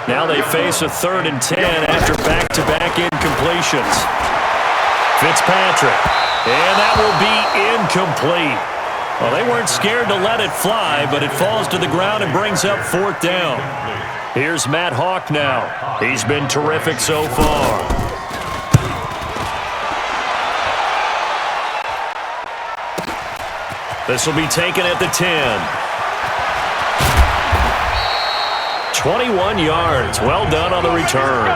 Now they face a 3rd and 10 after back-to-back incompletions. Fitzpatrick, and that will be incomplete. Well, they weren't scared to let it fly, but it falls to the ground and brings up 4th down. Here's Matt Hawk now. He's been terrific so far. This will be taken at the 10. 21 yards. Well done on the return.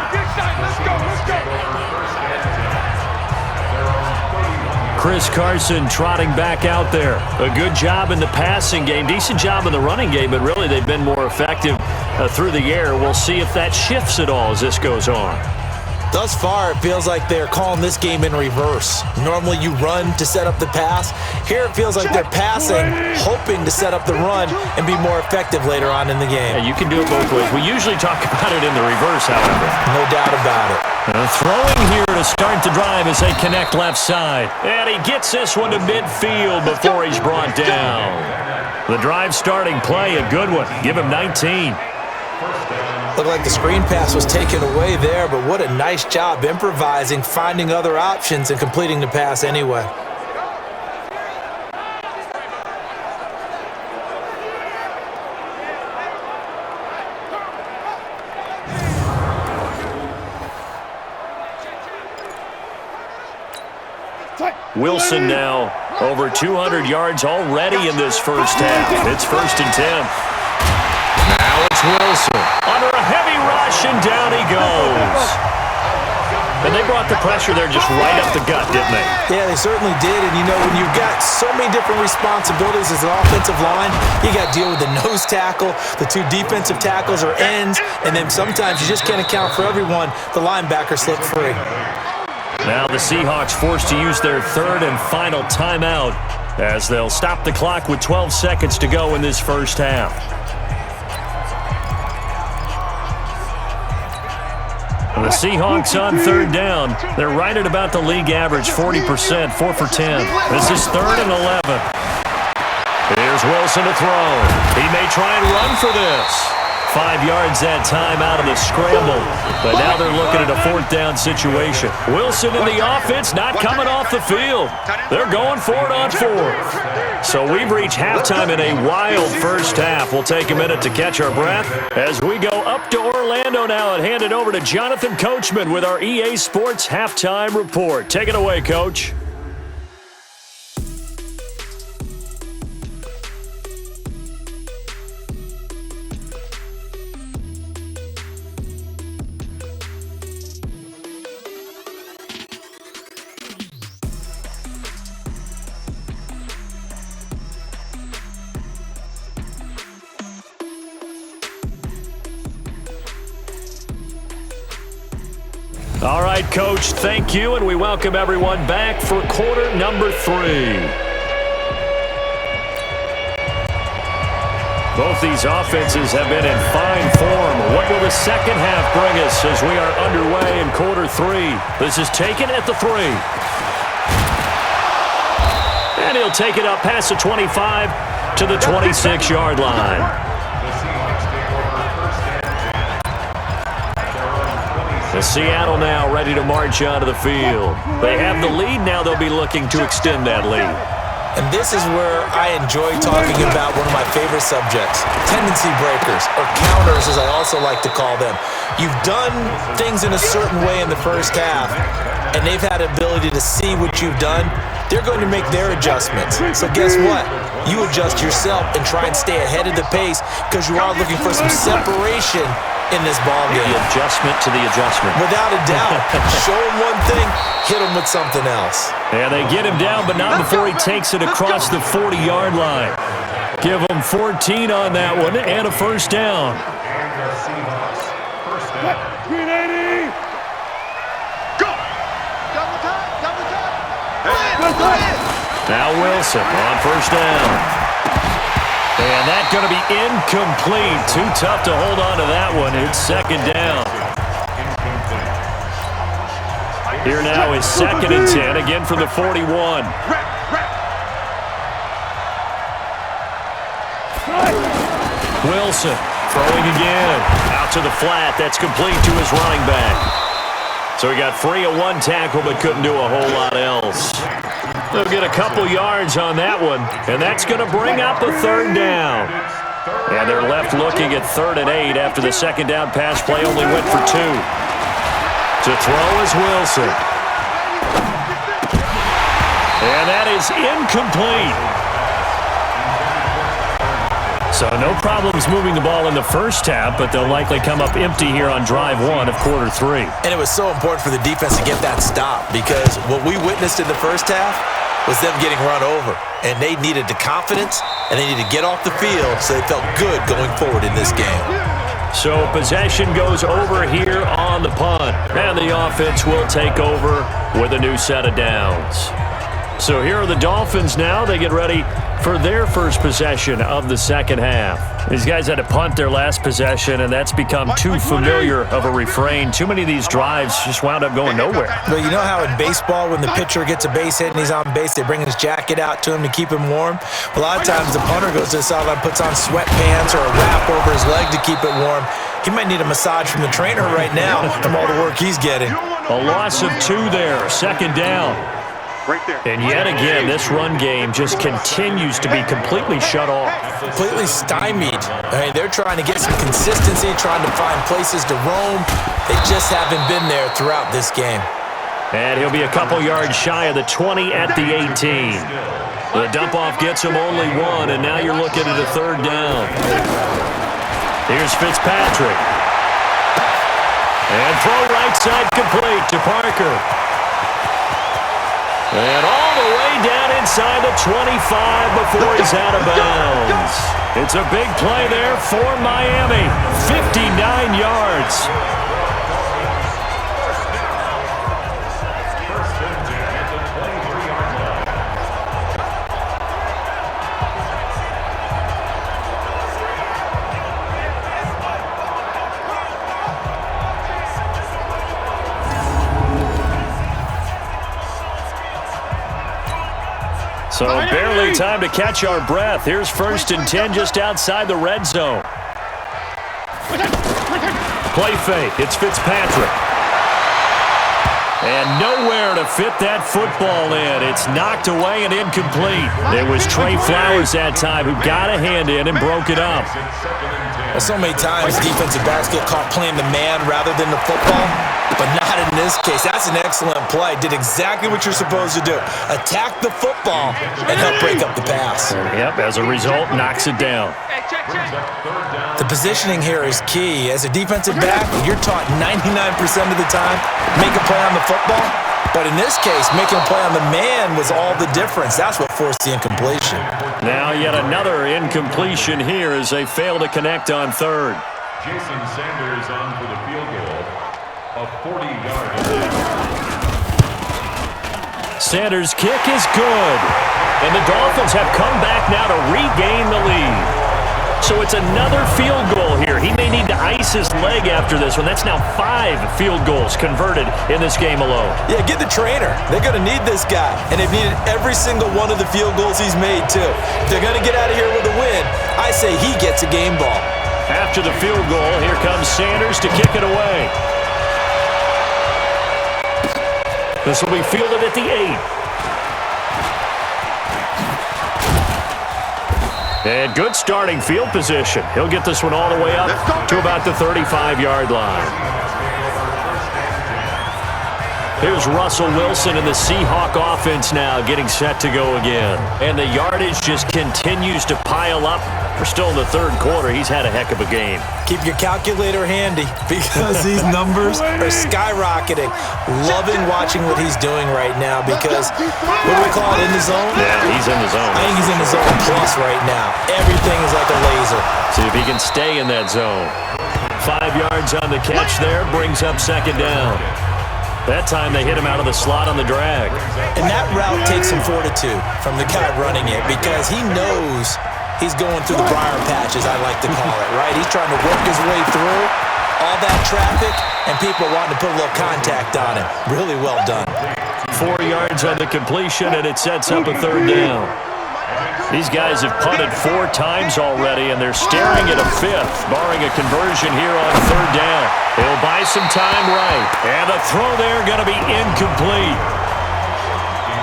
Chris Carson trotting back out there. A good job in the passing game. Decent job in the running game, but really they've been more effective through the air. We'll see if that shifts at all as this goes on. Thus far, it feels like they're calling this game in reverse. Normally you run to set up the pass. Here it feels like they're passing, hoping to set up the run and be more effective later on in the game. Yeah, you can do it both ways. We usually talk about it in the reverse, however. No doubt about it. Throwing here to start the drive as they connect left side. And he gets this one to midfield before he's brought down. The drive starting play, a good one. Give him 19. Looked like the screen pass was taken away there, but what a nice job improvising, finding other options, and completing the pass anyway. Wilson now over 200 yards already in this first half. It's 1st and 10. Now it's Here's Wilson under a heavy rush, and down he goes. And they brought the pressure there just right up the gut, didn't they? Yeah, they certainly did. And, you know, when you've got so many different responsibilities as an offensive line, you got to deal with the nose tackle, the two defensive tackles or ends, and then sometimes you just can't account for everyone. The linebacker slipped free. Now the Seahawks forced to use their third and final timeout as they'll stop the clock with 12 seconds to go in this first half. The Seahawks on third down. They're right at about the league average, 40%, 4 for 10. This is 3rd and 11. Here's Wilson to throw. He may try and run for this. 5 yards that time out of the scramble. But now they're looking at a 4th down situation. Wilson in the offense not coming off the field. They're going for it on 4th. So we've reached halftime in a wild first half. We'll take a minute to catch our breath as we go up to Orlando now and hand it over to Jonathan Coachman with our EA Sports Halftime Report. Take it away, Coach. All right, Coach, thank you, and we welcome everyone back for quarter number 3. Both these offenses have been in fine form. What will the second half bring us as we are underway in quarter 3? This is taken at the 3. And he'll take it up past the 25 to the 26-yard line. The Seattle now ready to march onto the field. They have the lead now. They'll be looking to extend that lead. And this is where I enjoy talking about one of my favorite subjects, tendency breakers, or counters as I also like to call them. You've done things in a certain way in the first half, and they've had the ability to see what you've done. They're going to make their adjustments. So guess what? You adjust yourself and try and stay ahead of the pace because you are looking for some separation in this ball game. The adjustment to the adjustment. Without a doubt. Show him one thing, hit him with something else. And they get him down, but not before he takes it across the 40-yard line. Give him 14 on that one and a first down. Now Wilson on first down. And that's going to be incomplete. Too tough to hold on to that one. It's second down. Here now is 2nd and 10, again from the 41. Wilson throwing again. Out to the flat. That's complete to his running back. So he got free of one tackle but couldn't do a whole lot else. They'll get a couple yards on that one, and that's going to bring up a 3rd down. And they're left looking at 3rd and 8 after the second down pass play only went for 2. To throw is Wilson. And that is incomplete. So no problems moving the ball in the first half, but they'll likely come up empty here on drive 1 of quarter 3. And it was so important for the defense to get that stop because what we witnessed in the first half was them getting run over. And they needed the confidence, and they needed to get off the field so they felt good going forward in this game. So possession goes over here on the punt. And the offense will take over with a new set of downs. So here are the Dolphins now. They get ready for their first possession of the second half. These guys had to punt their last possession, and that's become too familiar of a refrain. Too many of these drives just wound up going nowhere. Well, you know how in baseball when the pitcher gets a base hit and he's on base, they bring his jacket out to him to keep him warm? A lot of times the punter goes to the sideline, puts on sweatpants or a wrap over his leg to keep it warm. He might need a massage from the trainer right now from all the work he's getting. A loss of 2 there, second down. Right there. And yet again, this run game just continues to be completely shut off. Completely stymied. I mean, they're trying to get some consistency, trying to find places to roam. They just haven't been there throughout this game. And he'll be a couple yards shy of the 20 at the 18. The dump-off gets him only 1, and now you're looking at a 3rd down. Here's Fitzpatrick. And throw right side complete to Parker. And all the way down inside the 25 before he's out of bounds. It's a big play there for Miami. 59 yards. So barely time to catch our breath. Here's 1st and 10 just outside the red zone. Play fake. It's Fitzpatrick. And nowhere to fit that football in. It's knocked away and incomplete. It was Trey Flowers that time who got a hand in and broke it up. So many times defensive backs get caught playing the man rather than the football, but not in this case. That's an excellent play. Did exactly what you're supposed to do. Attack the football and help break up the pass. Yep, as a result, knocks it down. The positioning here is key. As a defensive back, you're taught 99% of the time, make a play on the football. But in this case, making a play on the man was all the difference. That's what forced the incompletion. Now yet another incompletion here as they fail to connect on 3rd. Jason Sanders on for the field goal. A 40-yard attempt. Sanders' kick is good. And the Dolphins have come back now to regain the lead. So it's another field goal here. He may need to ice his leg after this one. That's now 5 field goals converted in this game alone. Yeah, get the trainer. They're going to need this guy. And they've needed every single one of the field goals he's made, too. If they're going to get out of here with a win, I say he gets a game ball. After the field goal, here comes Sanders to kick it away. This will be fielded at the 8. And good starting field position. He'll get this one all the way up to about the 35-yard line. Here's Russell Wilson and the Seahawk offense now getting set to go again. And the yardage just continues to pile up. We're still in the 3rd quarter. He's had a heck of a game. Keep your calculator handy because these numbers are skyrocketing. Loving watching what he's doing right now because, what do we call it, in the zone? Yeah, he's in the zone. I think he's in the zone plus right now. Everything is like a laser. See if he can stay in that zone. 5 yards on the catch there, brings up 2nd down. That time they hit him out of the slot on the drag. And that route takes some fortitude from the guy running it because he knows he's going through the briar patch, as I like to call it, right? He's trying to work his way through all that traffic and people wanting to put a little contact on him. Really well done. 4 yards on the completion, and it sets up a 3rd down. These guys have punted 4 times already, and they're staring at a 5th, barring a conversion here on 3rd down. They'll buy some time right, and the throw there going to be incomplete.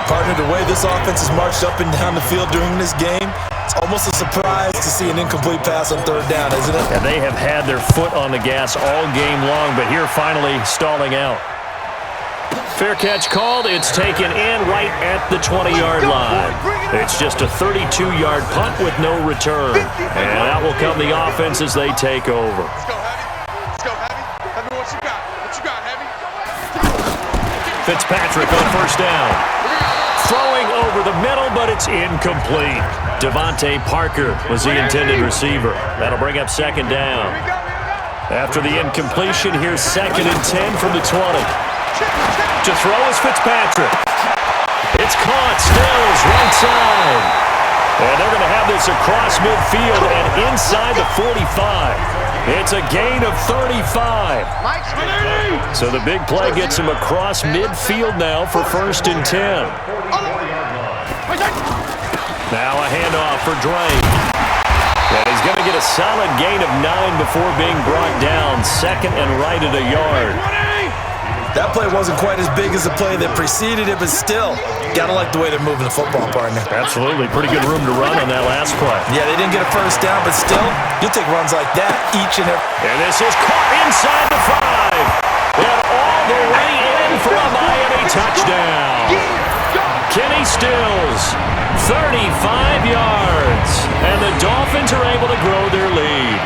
Partner, the way this offense has marched up and down the field during this game, it's almost a surprise to see an incomplete pass on 3rd down, isn't it? And they have had their foot on the gas all game long, but here finally stalling out. Fair catch called. It's taken in right at the 20-yard line. It's just a 32-yard punt with no return. And out will come the offense as they take over. Let's go, Heavy. Let's go, Heavy. Heavy, what you got? What you got, Heavy? Fitzpatrick on 1st down. Throwing over the middle, but it's incomplete. Devontae Parker was the intended receiver. That'll bring up 2nd down. After the incompletion, here's 2nd and 10 from the 20. To throw is Fitzpatrick. It's caught. Stills right side. And they're going to have this across midfield and inside the 45. It's a gain of 35. So the big play gets him across midfield now for 1st and 10. Now a handoff for Drake. And he's going to get a solid gain of 9 before being brought down. 2nd and right at a yard. That play wasn't quite as big as the play that preceded it, but still, gotta like the way they're moving the football, partner. Absolutely. Pretty good room to run on that last play. Yeah, they didn't get a 1st down, but still, you'll take runs like that each and every. And this is caught inside the 5. And all the way in for a Miami touchdown. Kenny Stills, 35 yards. And the Dolphins are able to grow their lead.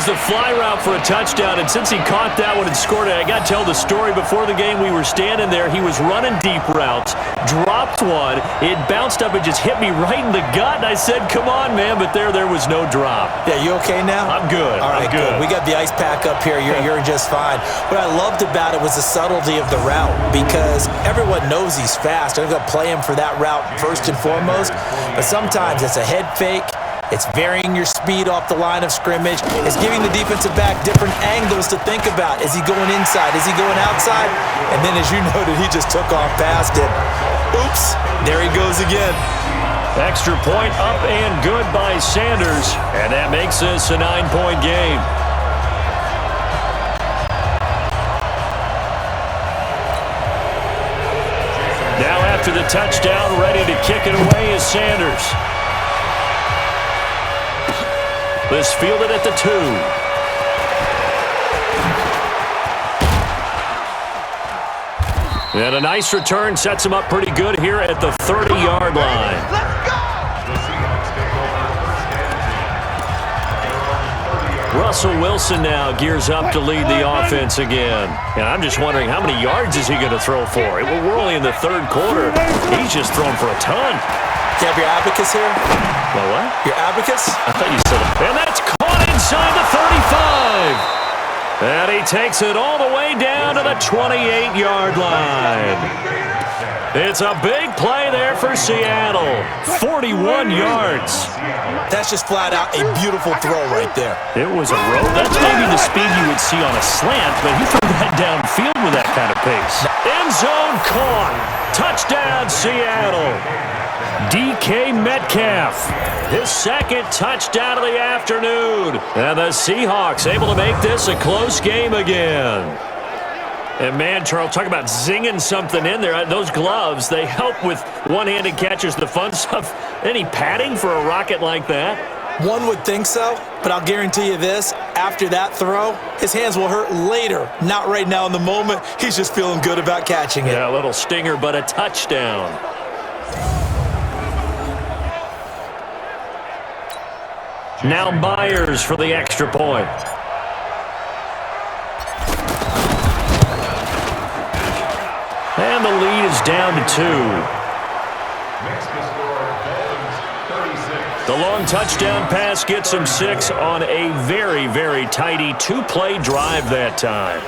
goes the fly route for a touchdown, and since he caught that one and scored it, I got to tell the story. Before the game, we were standing there. He was running deep routes, dropped one. It bounced up and just hit me right in the gut, and I said, come on, man, but there was no drop. Yeah, you okay now? I'm good. All right, I'm good. We got the ice pack up here. You're just fine. What I loved about it was the subtlety of the route, because everyone knows he's fast. They're going to play him for that route first and foremost, but sometimes it's a head fake. It's varying your speed off the line of scrimmage. It's giving the defensive back different angles to think about. Is he going inside? Is he going outside? And then, as you noted, he just took off past it. Oops, there he goes again. Extra point up and good by Sanders, and that makes this a 9-point game. Now after the touchdown, ready to kick it away is Sanders. This fielded at the 2. And a nice return sets him up pretty good here at the 30-yard line. Russell Wilson now gears up to lead the offense again. And I'm just wondering, how many yards is he going to throw for? We're only in the third quarter. He's just thrown for a ton. Do you have your abacus here? My what? Your abacus? I thought you said it. And that's caught inside the 35. And he takes it all the way down to the 28-yard line. It's a big play there for Seattle. 41 yards. That's just flat out a beautiful throw right there. It was a rope. That's maybe the speed you would see on a slant, but he threw that downfield with that kind of pace. End zone caught. Touchdown, Seattle. DK Metcalf, his second touchdown of the afternoon. And the Seahawks able to make this a close game again. And man, Charles, talk about zinging something in there. Those gloves, they help with one-handed catches, the fun stuff. Any padding for a rocket like that? One would think so, but I'll guarantee you this. After that throw, his hands will hurt later. Not right now in the moment. He's just feeling good about catching it. Yeah, a little stinger, but a touchdown. Now Myers for the extra point. And the lead is down to 2. Next to score, Dolphins 36. The long touchdown pass gets him 6 on a very, very tidy 2-play drive that time.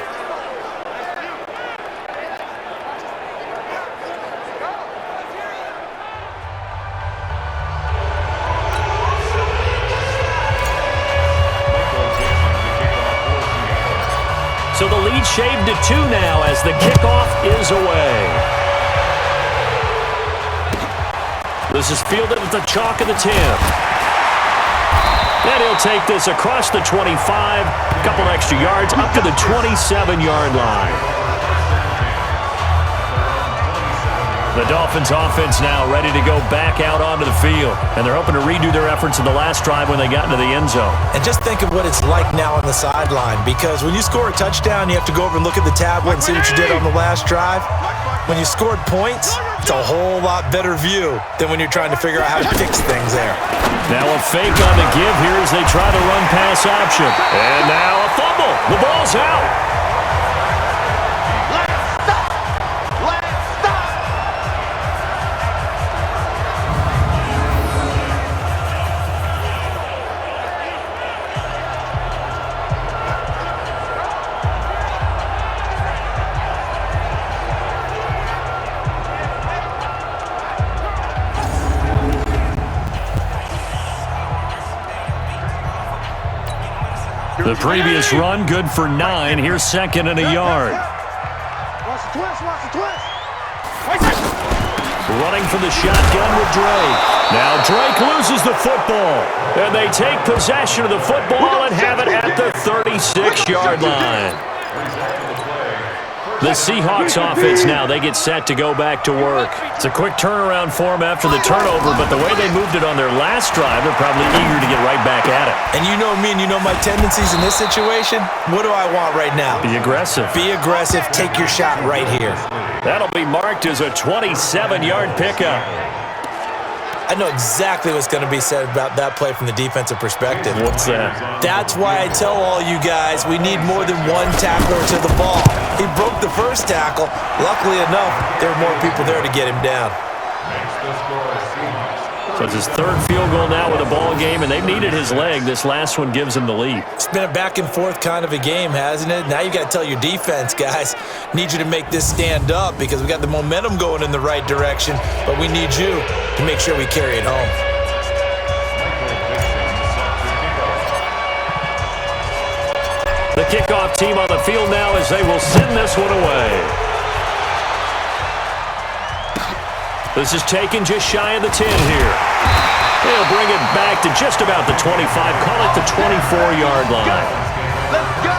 So the lead shaved to 2 now as the kickoff is away. This is fielded at the chalk of the 10. And he'll take this across the 25, a couple extra yards, up to the 27-yard line. The Dolphins offense now ready to go back out onto the field. And they're hoping to redo their efforts in the last drive when they got into the end zone. And just think of what it's like now on the sideline, because when you score a touchdown, you have to go over and look at the tablet and see what you did on the last drive. When you scored points, it's a whole lot better view than when you're trying to figure out how to fix things there. Now a fake on the give here as they try to run pass option. And now a fumble. The ball's out. The previous run, good for 9. Here's second and a yard. Running for the shotgun with Drake. Now Drake loses the football. And they take possession of the football and have it at the 36-yard line. The Seahawks offense now, they get set to go back to work. It's a quick turnaround for them after the turnover, but the way they moved it on their last drive, they're probably eager to get right back at it. And you know me and you know my tendencies in this situation. What do I want right now? Be aggressive. Be aggressive. Take your shot right here. That'll be marked as a 27-yard pickup. I know exactly what's going to be said about that play from the defensive perspective. What's that? That's why I tell all you guys we need more than one tackler to the ball. He broke the first tackle. Luckily enough, there were more people there to get him down. So it's his third field goal now with a ball game, and they've needed his leg. This last one gives him the lead. It's been a back-and-forth kind of a game, hasn't it? Now you got to tell your defense, guys, need you to make this stand up because we got the momentum going in the right direction, but we need you to make sure we carry it home. The kickoff team on the field now as they will send this one away. This is taken just shy of the 10 here. They'll bring it back to just about the 25. Call it the 24-yard line. Let's go.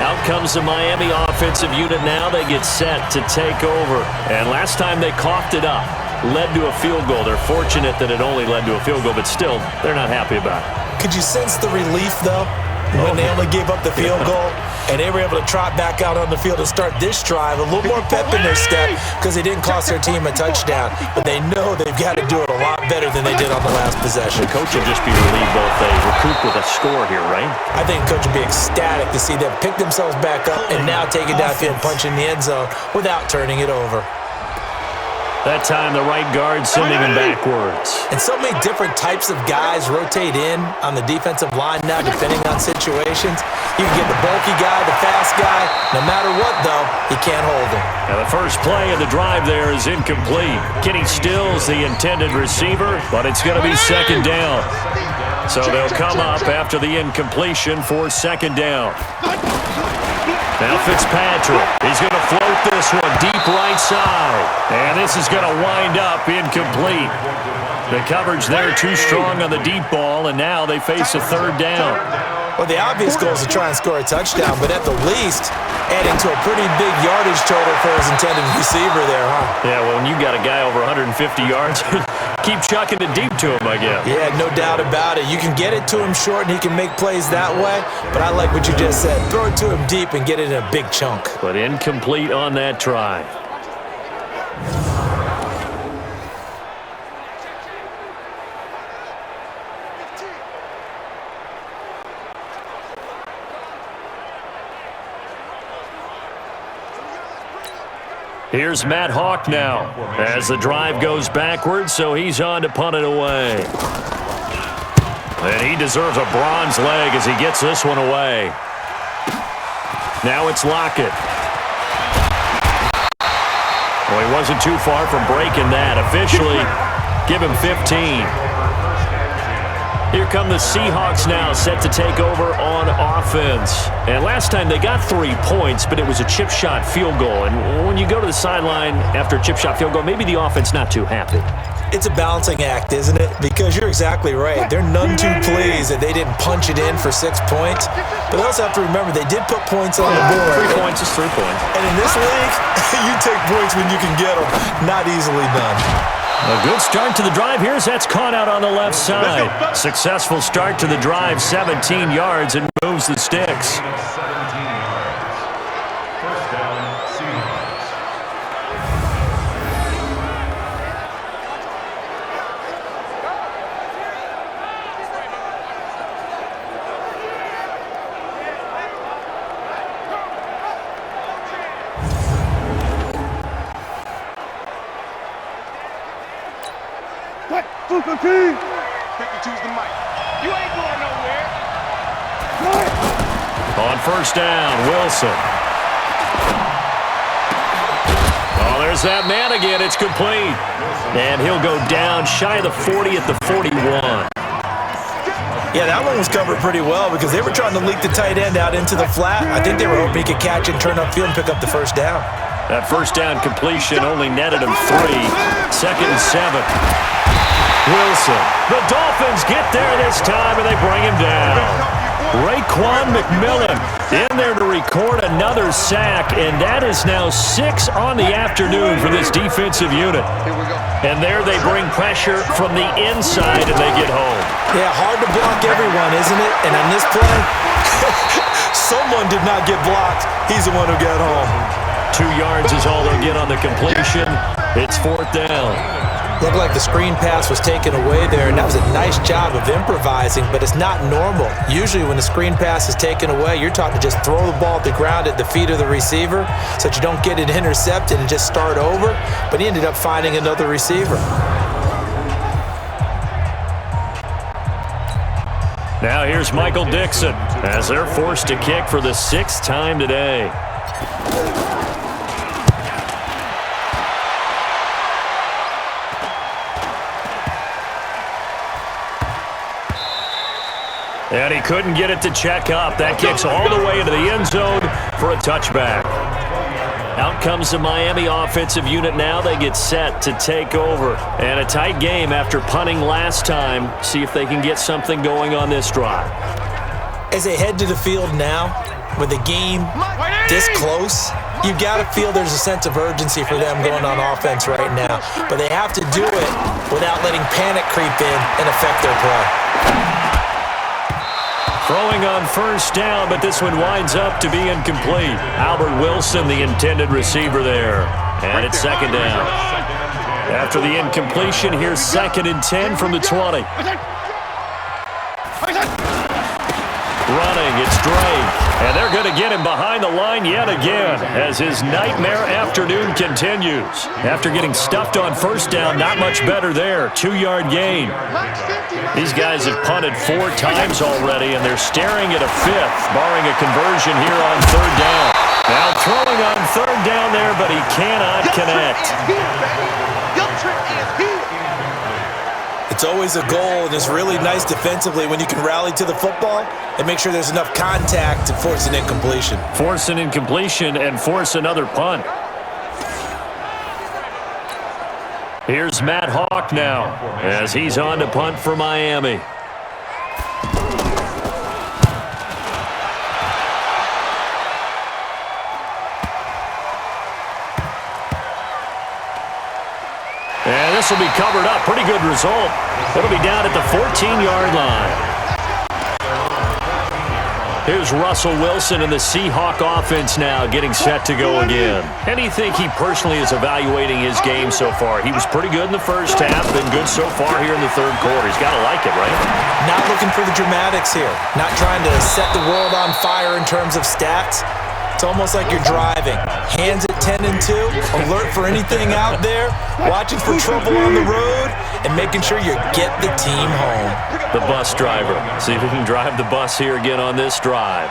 Out comes the Miami offensive unit now. They get set to take over. And last time they coughed it up, led to a field goal. They're fortunate that it only led to a field goal, but still, they're not happy about it. Could you sense the relief, though, when they only gave up the field goal? And they were able to trot back out on the field and start this drive. A little more pep in their step because they didn't cost their team a touchdown. But they know they've got to do it a lot better than they did on the last possession. The coach will just be relieved both they recoup with a score here, right? I think the coach will be ecstatic to see them pick themselves back up and now take it downfield and punch in the end zone without turning it over. That time, the right guard sending him backwards. And so many different types of guys rotate in on the defensive line now, depending on situations. You can get the bulky guy, the fast guy. No matter what, though, you can't hold him. Now, the first play of the drive there is incomplete. Kenny Stills, the intended receiver, but it's going to be second down. So they'll come up after the incompletion for second down. Now Fitzpatrick, he's going to float this one deep right side. And this is going to wind up incomplete. The coverage there too strong on the deep ball, and now they face a third down. Well, the obvious goal is to try and score a touchdown, but at the least, adding to a pretty big yardage total for his intended receiver there, huh? Yeah, well, when you got a guy over 150 yards, keep chucking it deep to him, I guess. Yeah, no doubt about it. You can get it to him short, and he can make plays that way, but I like what you just said. Throw it to him deep and get it in a big chunk. But incomplete on that try. Here's Matt Hawk now as the drive goes backwards, so he's on to punt it away. And he deserves a bronze leg as he gets this one away. Now it's Lockett. Well, he wasn't too far from breaking that. Officially, give him 15. Here come the Seahawks now, set to take over on offense. And last time they got 3 points, but it was a chip shot field goal. And when you go to the sideline after a chip shot field goal, maybe the offense not too happy. It's a balancing act, isn't it? Because you're exactly right. They're none too pleased that they didn't punch it in for 6 points. But they also have to remember they did put points on the board. 3 points is 3 points. And in this league, you take points when you can get them. Not easily done. A good start to the drive. Here's that's caught out on the left side. Successful start to the drive, 17 yards, and moves the sticks. 17 yards. First down, Seahawks. What? 52's the mic. You ain't going nowhere. On first down, Wilson. Oh, there's that man again. It's complete. And he'll go down shy of the 40 at the 41. Yeah, that one was covered pretty well because they were trying to leak the tight end out into the flat. I think they were hoping he could catch it, turn upfield, and pick up the first down. That first down completion only netted him 3. Second and 7. Wilson. The Dolphins get there this time, and they bring him down. Raekwon McMillan in there to record another sack, and that is now 6 on the afternoon for this defensive unit. Here we go. And there they bring pressure from the inside, and they get home. Yeah, hard to block everyone, isn't it? And on this play, someone did not get blocked. He's the one who got home. 2 yards is all they'll get on the completion. It's 4th down. Looked like the screen pass was taken away there, and that was a nice job of improvising, but it's not normal. Usually when the screen pass is taken away, you're taught to just throw the ball at the ground at the feet of the receiver so that you don't get it intercepted and just start over, but he ended up finding another receiver. Now here's Michael Dixon as they're forced to kick for the 6th time today. And he couldn't get it to check up. That kicks all the way into the end zone for a touchback. Out comes the Miami offensive unit now. They get set to take over. And a tight game after punting last time. See if they can get something going on this drive. As they head to the field now, with the game this close, you got to feel there's a sense of urgency for them going on offense right now. But they have to do it without letting panic creep in and affect their play. Throwing on 1st down, but this one winds up to be incomplete. Albert Wilson, the intended receiver there. And it's 2nd down. After the incompletion, here's 2nd and 10 from the 20. Running, it's Drake. And they're going to get him behind the line yet again as his nightmare afternoon continues. After getting stuffed on 1st down, not much better there. 2-yard gain. These guys have punted 4 times already, and they're staring at a 5th, barring a conversion here on 3rd down. Now throwing on 3rd down there, but he cannot connect. It's always a goal, and it's really nice defensively when you can rally to the football and make sure there's enough contact to force an incompletion. Force an incompletion and force another punt. Here's Matt Hawk now as he's on to punt for Miami. And this will be covered up. Pretty good result. It'll be down at the 14-yard line. Here's Russell Wilson and the Seahawks offense now getting set to go again. And do you think he personally is evaluating his game so far? He was pretty good in the first half, been good so far here in the 3rd quarter. He's got to like it, right? Not looking for the dramatics here. Not trying to set the world on fire in terms of stats. It's almost like you're driving. Hands at 10 and 2, alert for anything out there, watching for trouble on the road, and making sure you get the team home. The bus driver. See if he can drive the bus here again on this drive.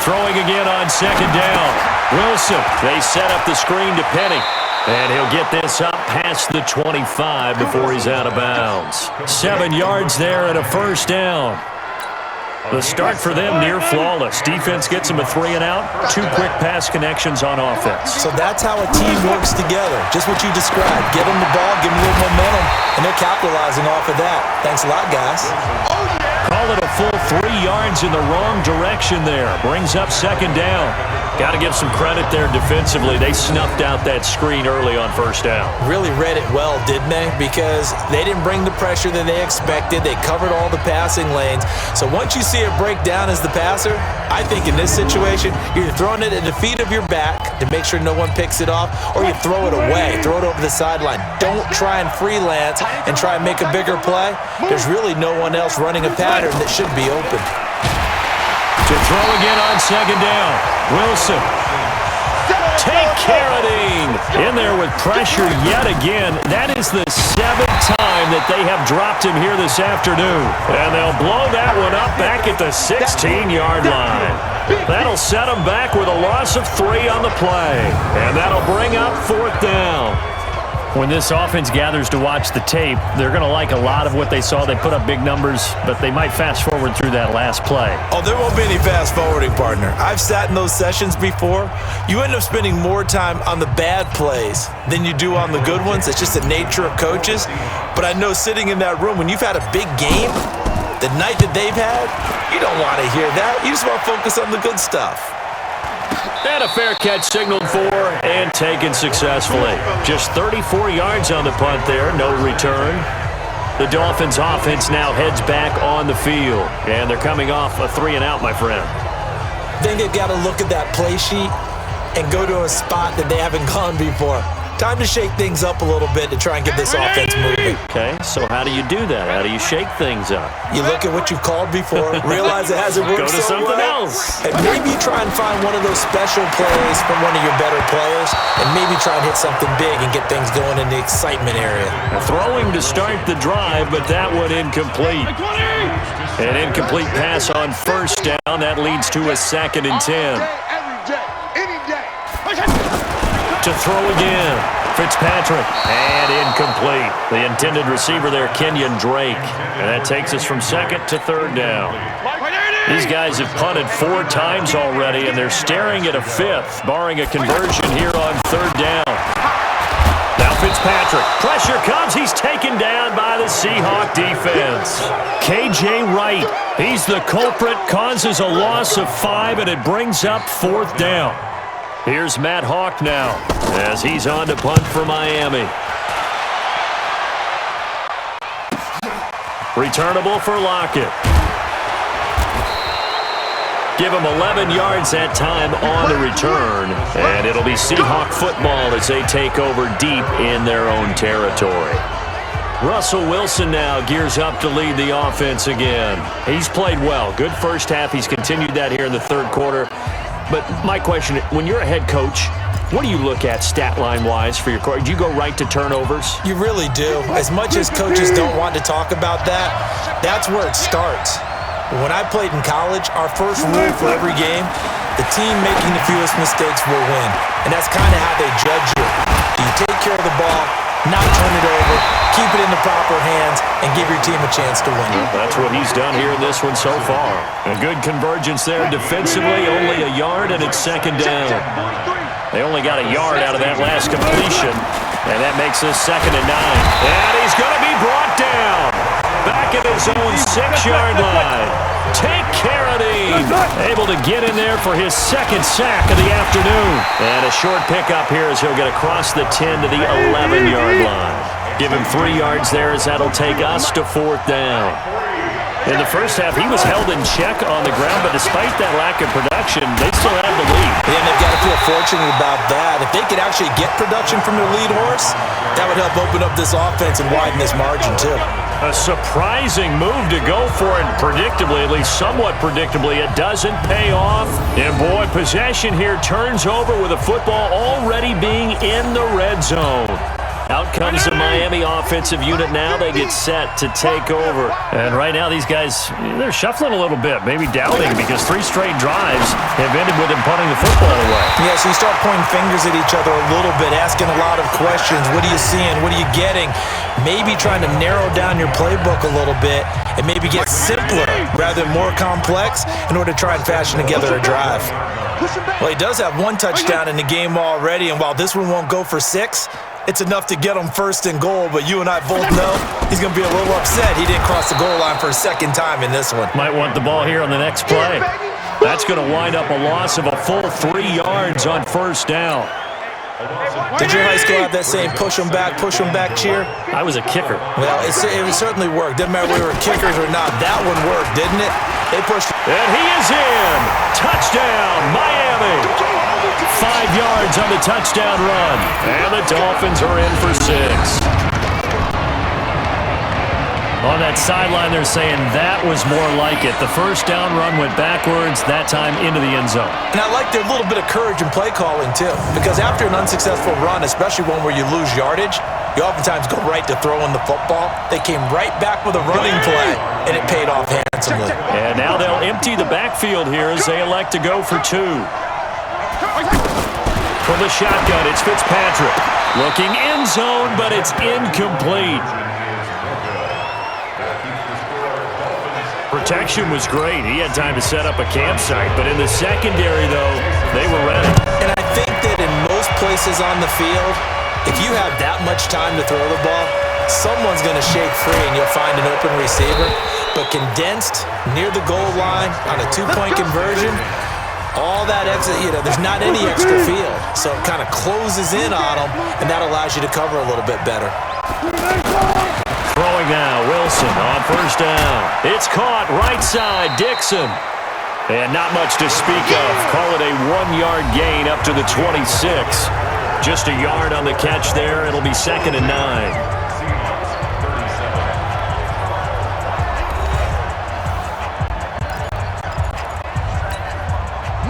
Throwing again on 2nd down. Wilson, they set up the screen to Penny. And he'll get this up past the 25 before he's out of bounds. 7 yards there and a 1st down. The start for them near flawless. Defense gets them a 3-and-out. 2 quick pass connections on offense. So that's how a team works together. Just what you described. Give them the ball, give them a little momentum, and they're capitalizing off of that. Thanks a lot, guys. Call it a full 3 yards in the wrong direction there. Brings up 2nd down. Got to give some credit there defensively. They snuffed out that screen early on 1st down. Really read it well, didn't they? Because they didn't bring the pressure that they expected. They covered all the passing lanes. So once you see it break down as the passer, I think in this situation, you're throwing it at the feet of your back to make sure no one picks it off, or you throw it away, throw it over the sideline. Don't try and freelance and try and make a bigger play. There's really no one else running a pattern that should be open. To throw again on 2nd down. Wilson. Take care of it. In there with pressure yet again. That is the 7th time that they have dropped him here this afternoon. And they'll blow that one up back at the 16-yard line. That'll set them back with a loss of 3 on the play. And that'll bring up 4th down. When this offense gathers to watch the tape, they're going to like a lot of what they saw. They put up big numbers, but they might fast forward through that last play. Oh, there won't be any fast forwarding, partner. I've sat in those sessions before. You end up spending more time on the bad plays than you do on the good ones. It's just the nature of coaches. But I know sitting in that room, when you've had a big game, the night that they've had, you don't want to hear that. You just want to focus on the good stuff. And a fair catch signaled for and taken successfully. Just 34 yards on the punt there, no return. The Dolphins offense now heads back on the field. And they're coming off a 3-and-out, my friend. I think they've got to look at that play sheet and go to a spot that they haven't gone before. Time to shake things up a little bit to try and get this offense moving. Okay, so how do you do that? How do you shake things up? You look at what you've called before, realize it hasn't worked Go to so something well, else. and maybe try and find one of those special plays from one of your better players, and maybe try and hit something big and get things going in the excitement area. Throwing to start the drive, but that one incomplete. An incomplete pass on first down. That leads to a 2nd and 10. Every day, any day. To throw again. Fitzpatrick. And incomplete. The intended receiver there, Kenyon Drake. And that takes us from 2nd to 3rd down. These guys have punted 4 times already, and they're staring at a 5th, barring a conversion here on 3rd down. Now Fitzpatrick. Pressure comes. He's taken down by the Seahawk defense. K.J. Wright. He's the culprit. Causes a loss of 5, and it brings up 4th down. Here's Matt Hawk now as he's on to punt for Miami. Returnable for Lockett. Give him 11 yards that time on the return, and it'll be Seahawk football as they take over deep in their own territory. Russell Wilson now gears up to lead the offense again. He's played well. Good first half. He's continued that here in the 3rd quarter. But my question, when you're a head coach, what do you look at stat line-wise for your coach? Do you go right to turnovers? You really do. As much as coaches don't want to talk about that, that's where it starts. When I played in college, our first rule for every game, the team making the fewest mistakes will win. And that's kind of how they judge you. Do you take care of the ball, not turn it over, keep it in the proper hands, and give your team a chance to win? That's what he's done here in this one so far. A good convergence there defensively, only a yard, and it's 2nd down. They only got a yard out of that last completion, and that makes this 2nd and 9. And he's going to be brought down. Back at his own 6-yard line. Take care of him. Able to get in there for his 2nd sack of the afternoon. And a short pickup here as he'll get across the 10 to the 11-yard line. Give him 3 yards there as that'll take us to 4th down. In the first half, he was held in check on the ground, but despite that lack of production, they still have the lead. Yeah, and they've got to feel fortunate about that. If they could actually get production from their lead horse, that would help open up this offense and widen this margin, too. A surprising move to go for it, predictably, at least somewhat predictably. It doesn't pay off. And boy, possession here turns over with a football already being in the red zone. Out comes the Miami offensive unit now. They get set to take over. And right now these guys, they're shuffling a little bit, maybe doubting, because 3 straight drives have ended with them punting the football away. Yeah, so you start pointing fingers at each other a little bit, asking a lot of questions. What are you seeing? What are you getting? Maybe trying to narrow down your playbook a little bit and maybe get simpler rather than more complex in order to try and fashion together a drive. Well, he does have 1 touchdown in the game already, and while this one won't go for 6, it's enough to get him 1st and goal, but you and I both know he's going to be a little upset he didn't cross the goal line for a 2nd time in this one. Might want the ball here on the next play. That's going to wind up a loss of a full 3 yards on 1st down. Did your high school have that same push them back cheer? I was a kicker. Well, it certainly worked. Didn't matter whether we were kickers or not. That one worked, didn't it? They pushed. And he is in. Touchdown, Miami. 5 yards on the touchdown run. And the Dolphins are in for 6. On that sideline, they're saying that was more like it. The 1st down run went backwards, that time into the end zone. And I like their little bit of courage in play calling, too. Because after an unsuccessful run, especially one where you lose yardage, you oftentimes go right to throwing the football. They came right back with a running play, and it paid off handsomely. And now they'll empty the backfield here as they elect to go for 2. From the shotgun, it's Fitzpatrick. Looking end zone, but it's incomplete. Protection was great. He had time to set up a campsite, but in the secondary, though, they were ready. And I think that in most places on the field, if you have that much time to throw the ball, someone's going to shake free and you'll find an open receiver. But condensed, near the goal line, on a 2-point conversion, all that extra, there's not any extra field. So it kind of closes in on them, and that allows you to cover a little bit better. Throwing now, Wilson on 1st down. It's caught right side, Dixon. And not much to speak of. Call it a 1-yard gain up to the 26. Just a yard on the catch there. It'll be 2nd and 9.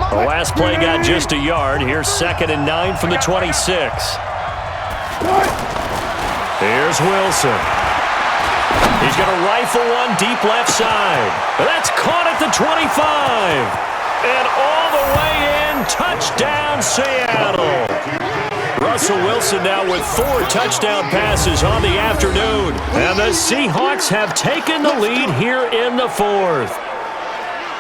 The last play got just a yard. Here's 2nd and 9 from the 26. Here's Wilson. He's going to rifle one deep left side. That's caught at the 25. And all the way in, touchdown Seattle. Russell Wilson now with 4 touchdown passes on the afternoon. And the Seahawks have taken the lead here in the 4th.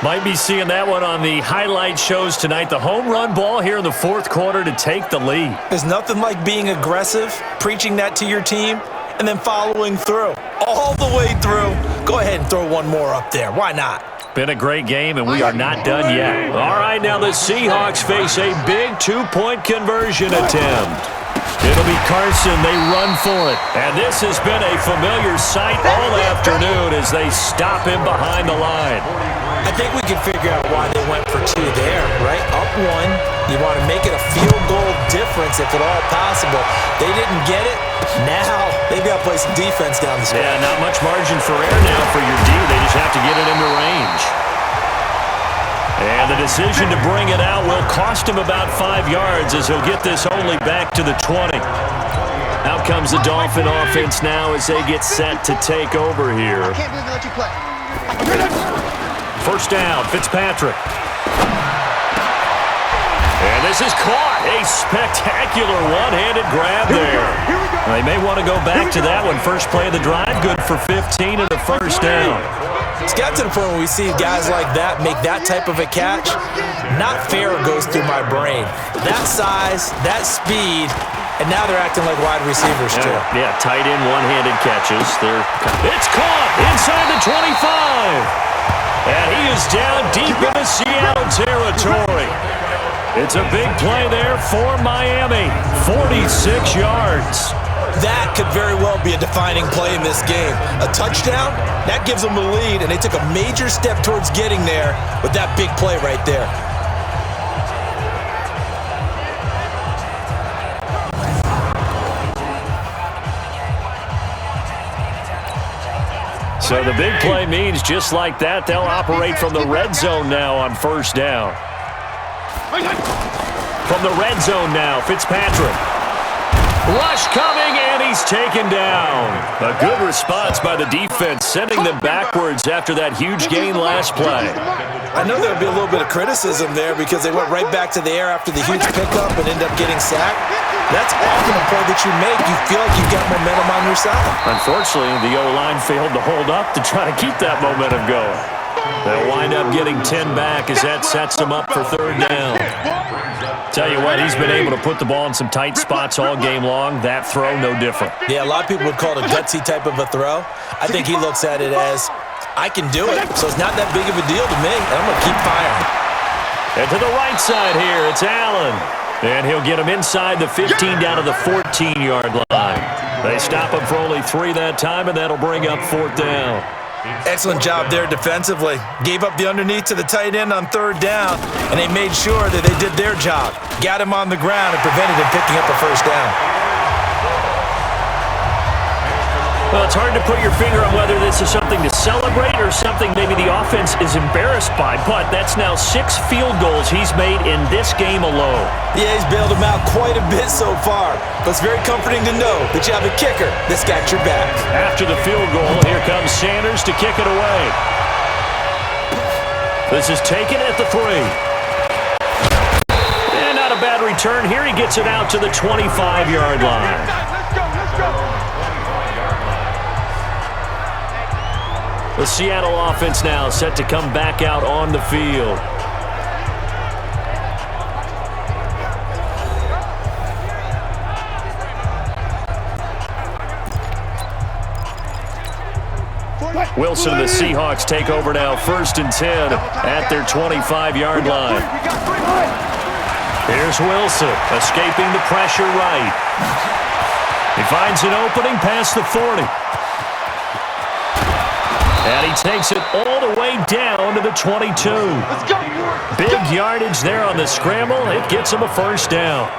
Might be seeing that one on the highlight shows tonight. The home run ball here in the 4th quarter to take the lead. There's nothing like being aggressive, preaching that to your team, and then following through. All the way through. Go ahead and throw one more up there. Why not? Been a great game, and we are not done yet. All right, now the Seahawks face a big 2-point conversion attempt. It'll be Carson. They run for it. And this has been a familiar sight all afternoon as they stop him behind the line. I think we can figure out why they went for 2 there, right? Up 1. You want to make it a field goal difference if at all possible. They didn't get it. Now they've got to play some defense down the stretch. Yeah, not much margin for error now for your D. They just have to get it into range. And the decision to bring it out will cost him about 5 yards as he'll get this only back to the 20. Out comes the Dolphin offense now as they get set to take over here. I can't believe they let you play. First down, Fitzpatrick. And this is caught. A spectacular one-handed grab there. They may want to go back to that one. First play of the drive, good for 15 and a first down. It's got to the point where we see guys like that make that type of a catch. Not fair goes through my brain. That size, that speed, and now they're acting like wide receivers too. Yeah, tight end one-handed catches. It's caught inside the 25. And he is down deep into Seattle territory. It's a big play there for Miami. 46 yards. That could very well be a defining play in this game. A touchdown, that gives them the lead, and they took a major step towards getting there with that big play right there. So the big play means just like that, they'll operate from the red zone now on first down. From the red zone now, Fitzpatrick. Rush coming, and he's taken down. A good response by the defense, sending them backwards after that huge gain last play. I know there'll be a little bit of criticism there because they went right back to the air after the huge pickup and ended up getting sacked. That's often a play that you make. You feel like you've got momentum on your side. Unfortunately, the O-line failed to hold up to try to keep that momentum going. They'll wind up getting 10 back as that sets them up for third down. Tell you what, he's been able to put the ball in some tight spots all game long. That throw, no different. Yeah, a lot of people would call it a gutsy type of a throw. I think he looks at it as, I can do it, so it's not that big of a deal to me, and I'm going to keep firing. And to the right side here, it's Allen. And he'll get him inside the 15 down to the 14-yard line. They stop him for only 3 that time, and that'll bring up fourth down. Excellent job there defensively. Gave up the underneath to the tight end on third down, and they made sure that they did their job. Got him on the ground and prevented him picking up a first down. Well, it's hard to put your finger on whether this is something to celebrate or something maybe the offense is embarrassed by, but that's now 6 field goals he's made in this game alone. Yeah, he's bailed them out quite a bit so far, but it's very comforting to know that you have a kicker that's got your back. After the field goal, here comes Sanders to kick it away. This is taken at the 3. And not a bad return here. He gets it out to the 25-yard line. The Seattle offense now set to come back out on the field. Wilson and the Seahawks take over now, 1st and 10 at their 25-yard line. Here's Wilson, escaping the pressure right. He finds an opening past the 40. And he takes it all all the way down to the 22. Let's go. Big yardage there on the scramble. It gets him a first down.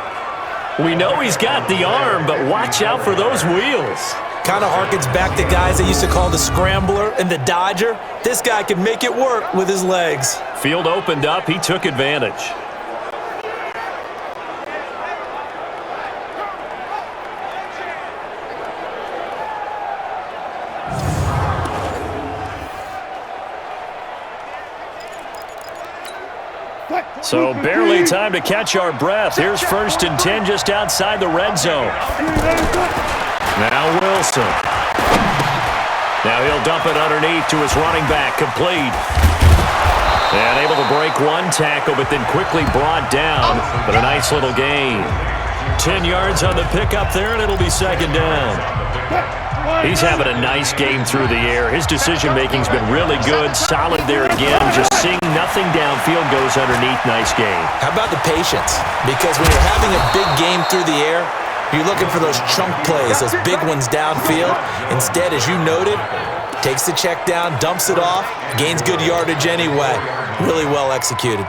We know he's got the arm, but watch out for those wheels. Kind of harkens back to guys they used to call the scrambler and the dodger. This guy can make it work with his legs. Field opened up. He took advantage. So barely time to catch our breath. Here's 1st and 10 just outside the red zone. Now Wilson. Now he'll dump it underneath to his running back. Complete. And able to break one tackle, but then quickly brought down. But a nice little gain. 10 yards on the pickup there, and it'll be 2nd down. He's having a nice game through the air. His decision-making's been really good. Solid there again. Just seeing nothing downfield goes underneath. Nice game. How about the patience? Because when you're having a big game through the air, you're looking for those chunk plays, those big ones downfield. Instead, as you noted, takes the check down, dumps it off, gains good yardage anyway. Really well executed.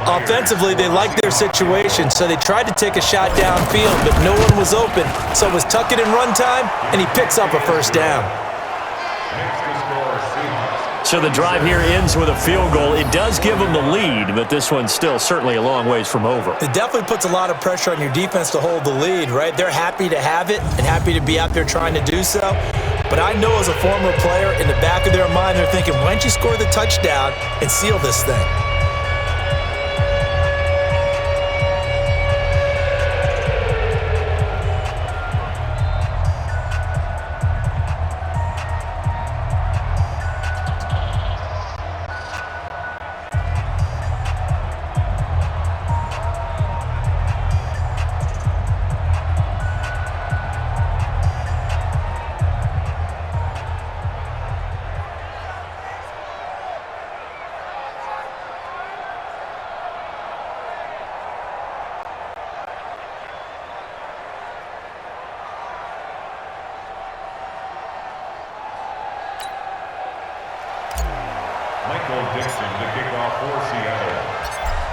Offensively, they liked their situation, so they tried to take a shot downfield, but no one was open. So it was tuck it in run time, and he picks up a first down. So the drive here ends with a field goal. It does give them the lead, but this one's still certainly a long ways from over. It definitely puts a lot of pressure on your defense to hold the lead, right? They're happy to have it and happy to be out there trying to do so. But I know as a former player, in the back of their mind, they're thinking, why don't you score the touchdown and seal this thing?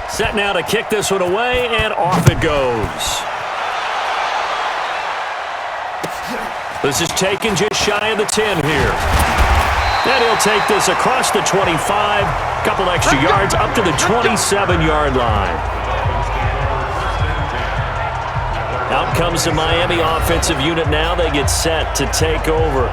Set now to kick this one away, and off it goes. This is taken just shy of the 10 here. And he'll take this across the 25, couple extra yards up to the 27-yard line. Out comes the Miami offensive unit now. They get set to take over.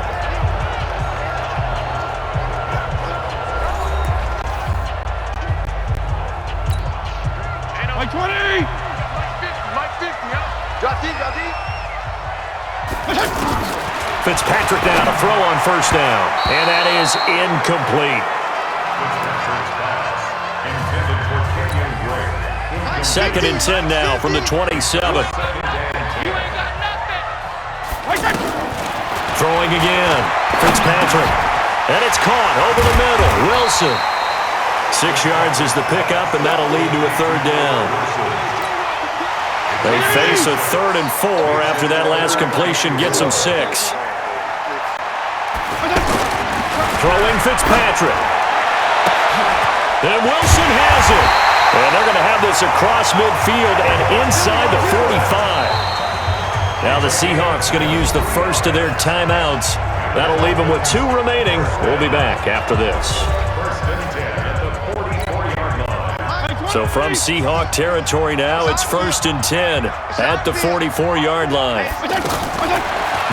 Fitzpatrick now to throw on first down. And that is incomplete. 2nd and 10 now from the 27. Throwing again. Fitzpatrick. And it's caught over the middle. Wilson. 6 yards is the pickup, and that'll lead to a 3rd down. They face a 3rd and 4 after that last completion gets them 6. Throwing Fitzpatrick. And Wilson has it. And they're going to have this across midfield and inside the 45. Now the Seahawks going to use the first of their timeouts. That'll leave them with 2 remaining. We'll be back after this. So from Seahawk territory now, it's 1st and 10 at the 44-yard line.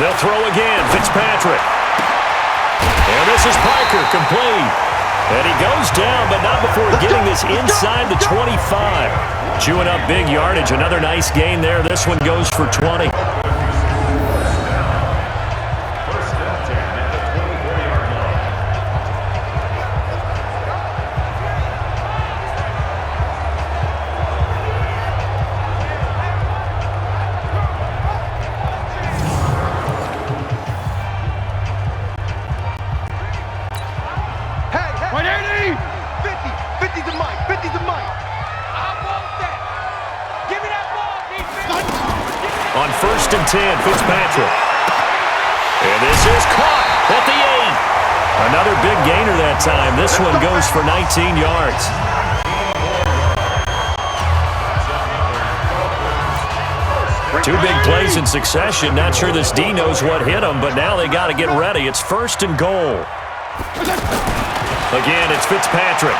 They'll throw again. Fitzpatrick. And this is Parker, complete. And he goes down, but not before getting this inside the 25. Chewing up big yardage. Another nice gain there. This one goes for 20. On 1st and 10, Fitzpatrick. And this is caught at the Another big gainer that time. This one goes for 19 yards. Two big plays in succession. Not sure this D knows what hit him, but now they got to get ready. It's 1st and goal. Again, it's Fitzpatrick.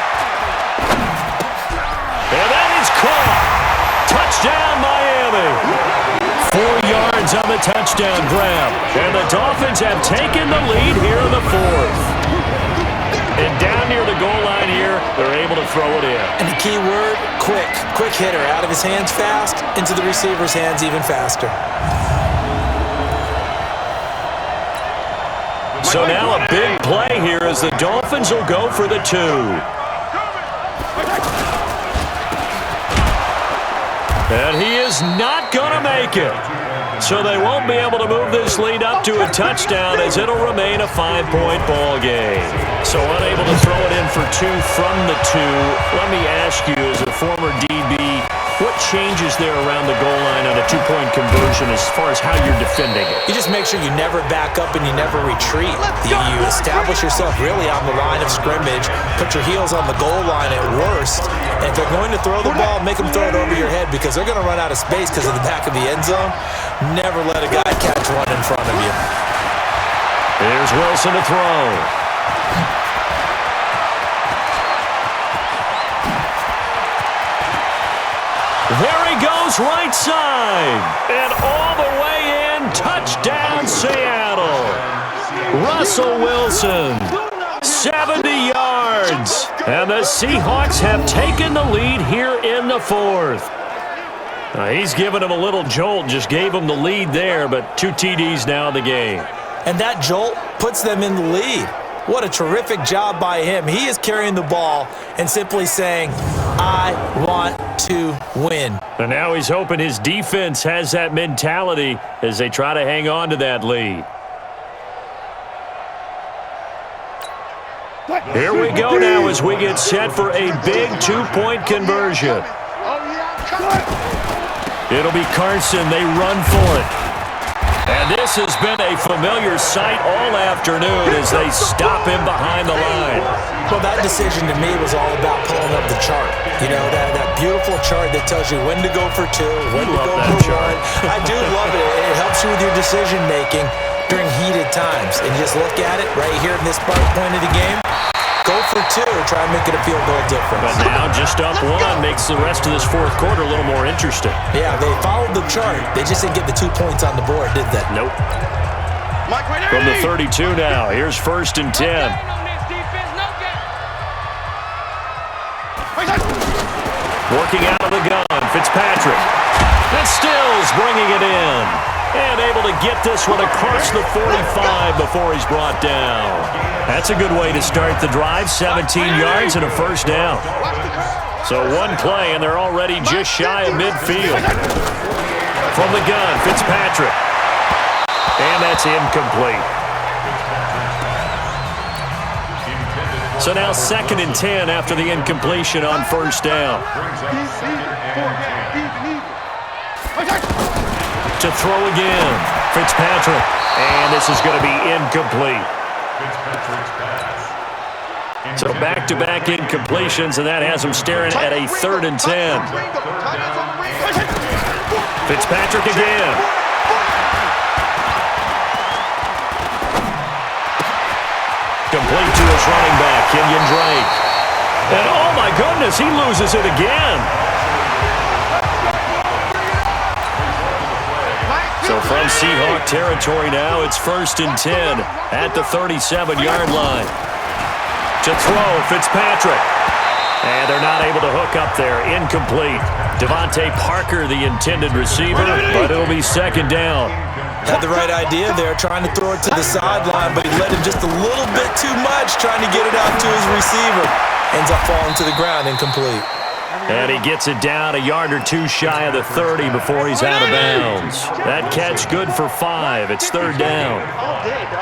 And that is caught. Touchdown, Miami. 4 yards on the touchdown grab. And the Dolphins have taken the lead here in the 4th. And down near the goal line here, they're able to throw it in. And the key word, quick. Quick hitter. Out of his hands fast, into the receiver's hands even faster. So now a big play here as the Dolphins will go for the 2. And he is not going to make it. So they won't be able to move this lead up to a touchdown as it'll remain a 5-point ball game. So unable to throw it in for 2 from the 2. Let me ask you, as a former DB, what changes there around the goal line on a 2-point conversion as far as how you're defending it? You just make sure you never back up and you never retreat. You establish yourself really on the line of scrimmage, put your heels on the goal line at worst, and if they're going to throw the ball, make them throw it over your head because they're going to run out of space because of the back of the end zone. Never let a guy catch one in front of you. Here's Wilson to throw. There he goes, right side. And all the way in, touchdown Seattle. Russell Wilson, 70 yards. And the Seahawks have taken the lead here in the 4th. He's given him a little jolt, just gave him the lead there, but 2 TDs now in the game. And that jolt puts them in the lead. What a terrific job by him. He is carrying the ball and simply saying, I want to win. And now he's hoping his defense has that mentality as they try to hang on to that lead. Here we go now as we get set for a big 2-point conversion. It'll be Carson. They run for it. And this has been a familiar sight all afternoon as they stop him behind the line. Well, that decision to me was all about pulling up the chart. You know, that beautiful chart that tells you when to go for 2, when to go for 1. I do love it. It helps you with your decision-making during heated times. And just look at it right here in this point of the game. Go for 2, try and make it a field goal difference. But now just up 1 makes the rest of this 4th quarter a little more interesting. Yeah, they followed the chart. They just didn't get the 2 points on the board, did they? Nope. From the 32 now, here's 1st and 10. Working out of the gun, Fitzpatrick. And Stills bringing it in. And able to get this one across the 45 before he's brought down. That's a good way to start the drive. 17 yards and a 1st down. So 1 play, and they're already just shy of midfield. From the gun, Fitzpatrick. And that's incomplete. So now 2nd and 10 after the incompletion on 1st down. To throw again, Fitzpatrick. And this is going to be incomplete. So back-to-back incompletions, and that has them staring at a 3rd and 10. Fitzpatrick again. Complete to his running back, Kenyon Drake. And oh my goodness, he loses it again. So from Seahawk territory now, it's 1st and 10 at the 37-yard line. To throw, Fitzpatrick. And they're not able to hook up there. Incomplete. Devontae Parker, the intended receiver, but it'll be 2nd down. Had the right idea there, trying to throw it to the sideline, but he let him just a little bit too much, trying to get it out to his receiver. Ends up falling to the ground, incomplete. And he gets it down a yard or 2 shy of the 30 before he's out of bounds. That catch good for 5. It's 3rd down.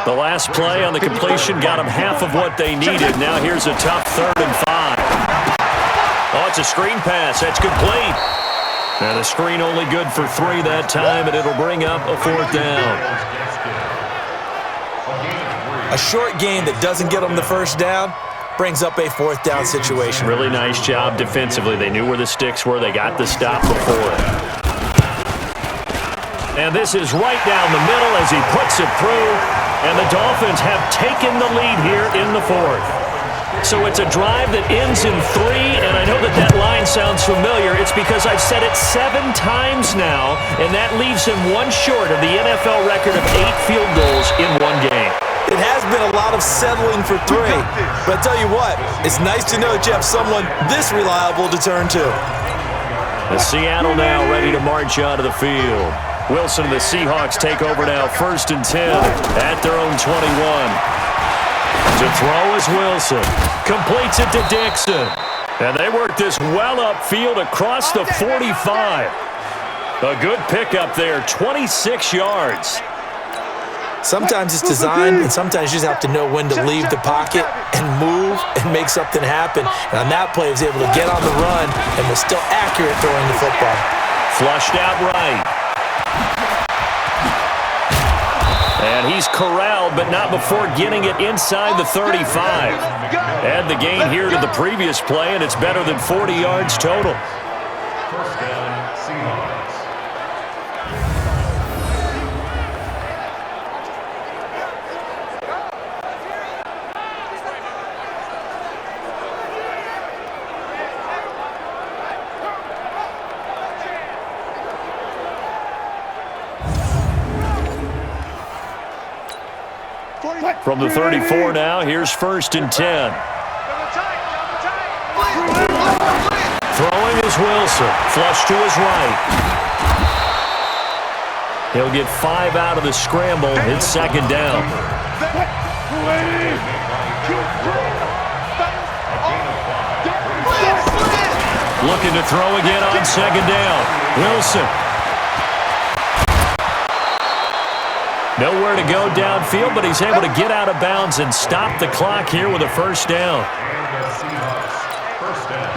The last play on the completion got them half of what they needed. Now here's a tough 3rd and 5. Oh, it's a screen pass. That's complete. And the screen only good for 3 that time, and it'll bring up a 4th down. A short gain that doesn't get them the first down brings up a fourth down situation. Really nice job defensively. They knew where the sticks were. They got the stop before it. And this is right down the middle as he puts it through. And the Dolphins have taken the lead here in the fourth. So it's a drive that ends in 3, and I know that that line sounds familiar. It's because I've said it 7 times now, and that leaves him 1 short of the NFL record of 8 field goals in 1 game. It has been a lot of settling for 3, but I tell you what, it's nice to know that you have someone this reliable to turn to. The Seattle now ready to march onto the field. Wilson and the Seahawks take over now, 1st and 10 at their own 21. To throw is Wilson. Completes it to Dixon. And they work this well upfield across the 45. A good pickup there, 26 yards. Sometimes it's designed, and sometimes you just have to know when to leave the pocket and move and make something happen. And on that play, he was able to get on the run and was still accurate throwing the football. Flushed out right. And he's corralled, but not before getting it inside the 35. Add the gain here to the previous play, and it's better than 40 yards total. First down, Seahawks. From the 34 now, here's 1st and 10. Throwing is Wilson. Flush to his right. He'll get 5 out of the scramble. It's 2nd down. Looking to throw again on 2nd down. Wilson. Nowhere to go downfield, but he's able to get out of bounds and stop the clock here with a 1st down. And the Seahawks, first down.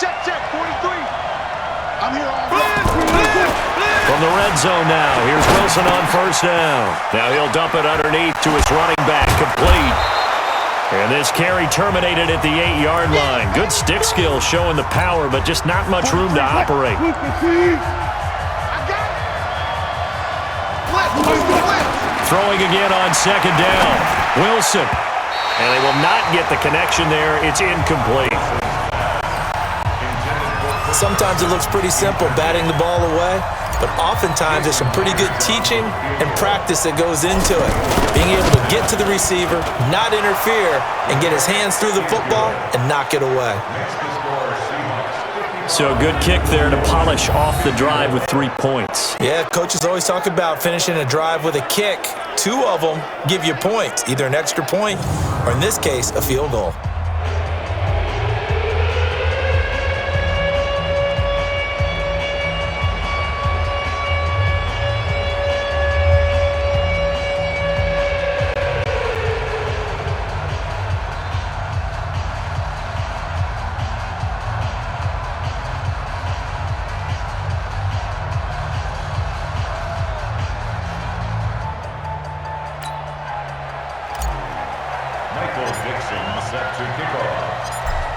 Check, 43. I'm here all From the red zone now, here's Wilson on 1st down. Now he'll dump it underneath to his running back, complete. And this carry terminated at the 8-yard line. Good stick skill showing the power, but just not much room to operate. Throwing again on 2nd down. Wilson. And they will not get the connection there. It's incomplete. Sometimes it looks pretty simple, batting the ball away, but oftentimes there's some pretty good teaching and practice that goes into it. Being able to get to the receiver, not interfere, and get his hands through the football and knock it away. So a good kick there to polish off the drive with 3 points. Yeah, coaches always talk about finishing a drive with a kick. 2 of them give you points, either an extra point or, in this case, a field goal.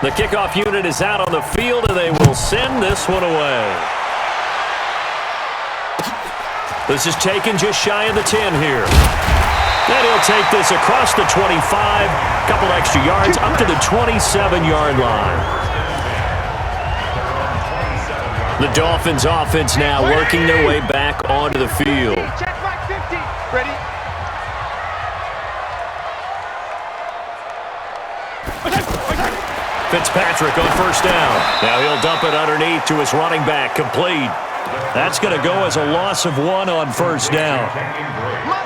The kickoff unit is out on the field, and they will send this one away. This is taken just shy of the 10 here. And he'll take this across the 25, couple extra yards, up to the 27-yard line. The Dolphins offense now working their way back onto the field. Check back 50. Ready? Fitzpatrick on 1st down. Now he'll dump it underneath to his running back, complete. That's going to go as a loss of 1 on 1st down.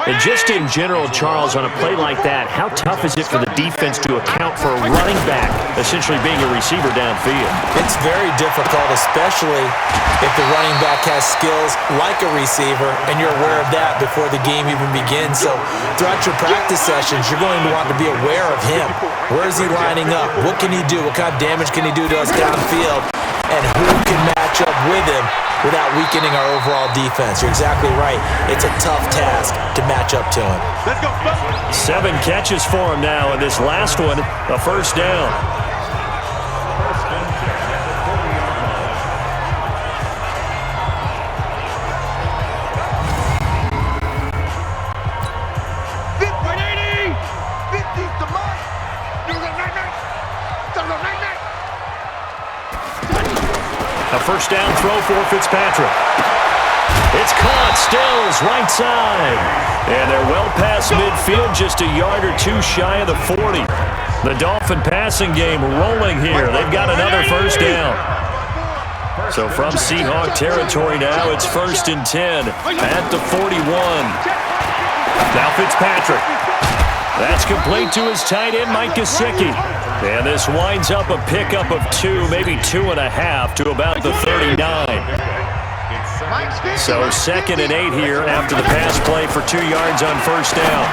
And just in general, Charles, on a play like that, how tough is it for the defense to account for a running back essentially being a receiver downfield? It's very difficult, especially if the running back has skills like a receiver, and you're aware of that before the game even begins. So throughout your practice sessions, you're going to want to be aware of him. Where is he lining up? What can he do? What kind of damage can he do to us downfield? And who can match match up with him without weakening our overall defense. You're exactly right. It's a tough task to match up to him. Let's go. 7 catches for him now, and this last one, a first down. A first down throw for Fitzpatrick. It's caught. Stills right side. And they're well past midfield, just a yard or two shy of the 40. The Dolphin passing game rolling here. They've got another first down. So from Seahawk territory now, it's 1st and 10 at the 41. Now Fitzpatrick. That's complete to his tight end, Mike Gesicki. And this winds up a pickup of 2, maybe 2.5 to about the 39. So 2nd and 8 here after the pass play for 2 yards on first down.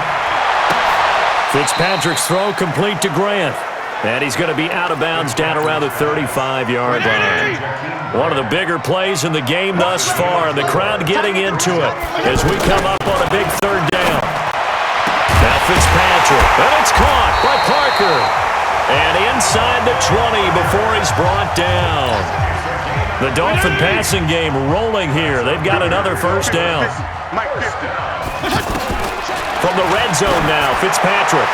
Fitzpatrick's throw complete to Grant. And he's going to be out of bounds down around the 35-yard line. One of the bigger plays in the game thus far. And the crowd getting into it as we come up on a big 3rd down. Now Fitzpatrick. And it's caught by Parker. And inside the 20 before he's brought down. The Dolphin passing game rolling here. They've got another first down. From the red zone now, Fitzpatrick.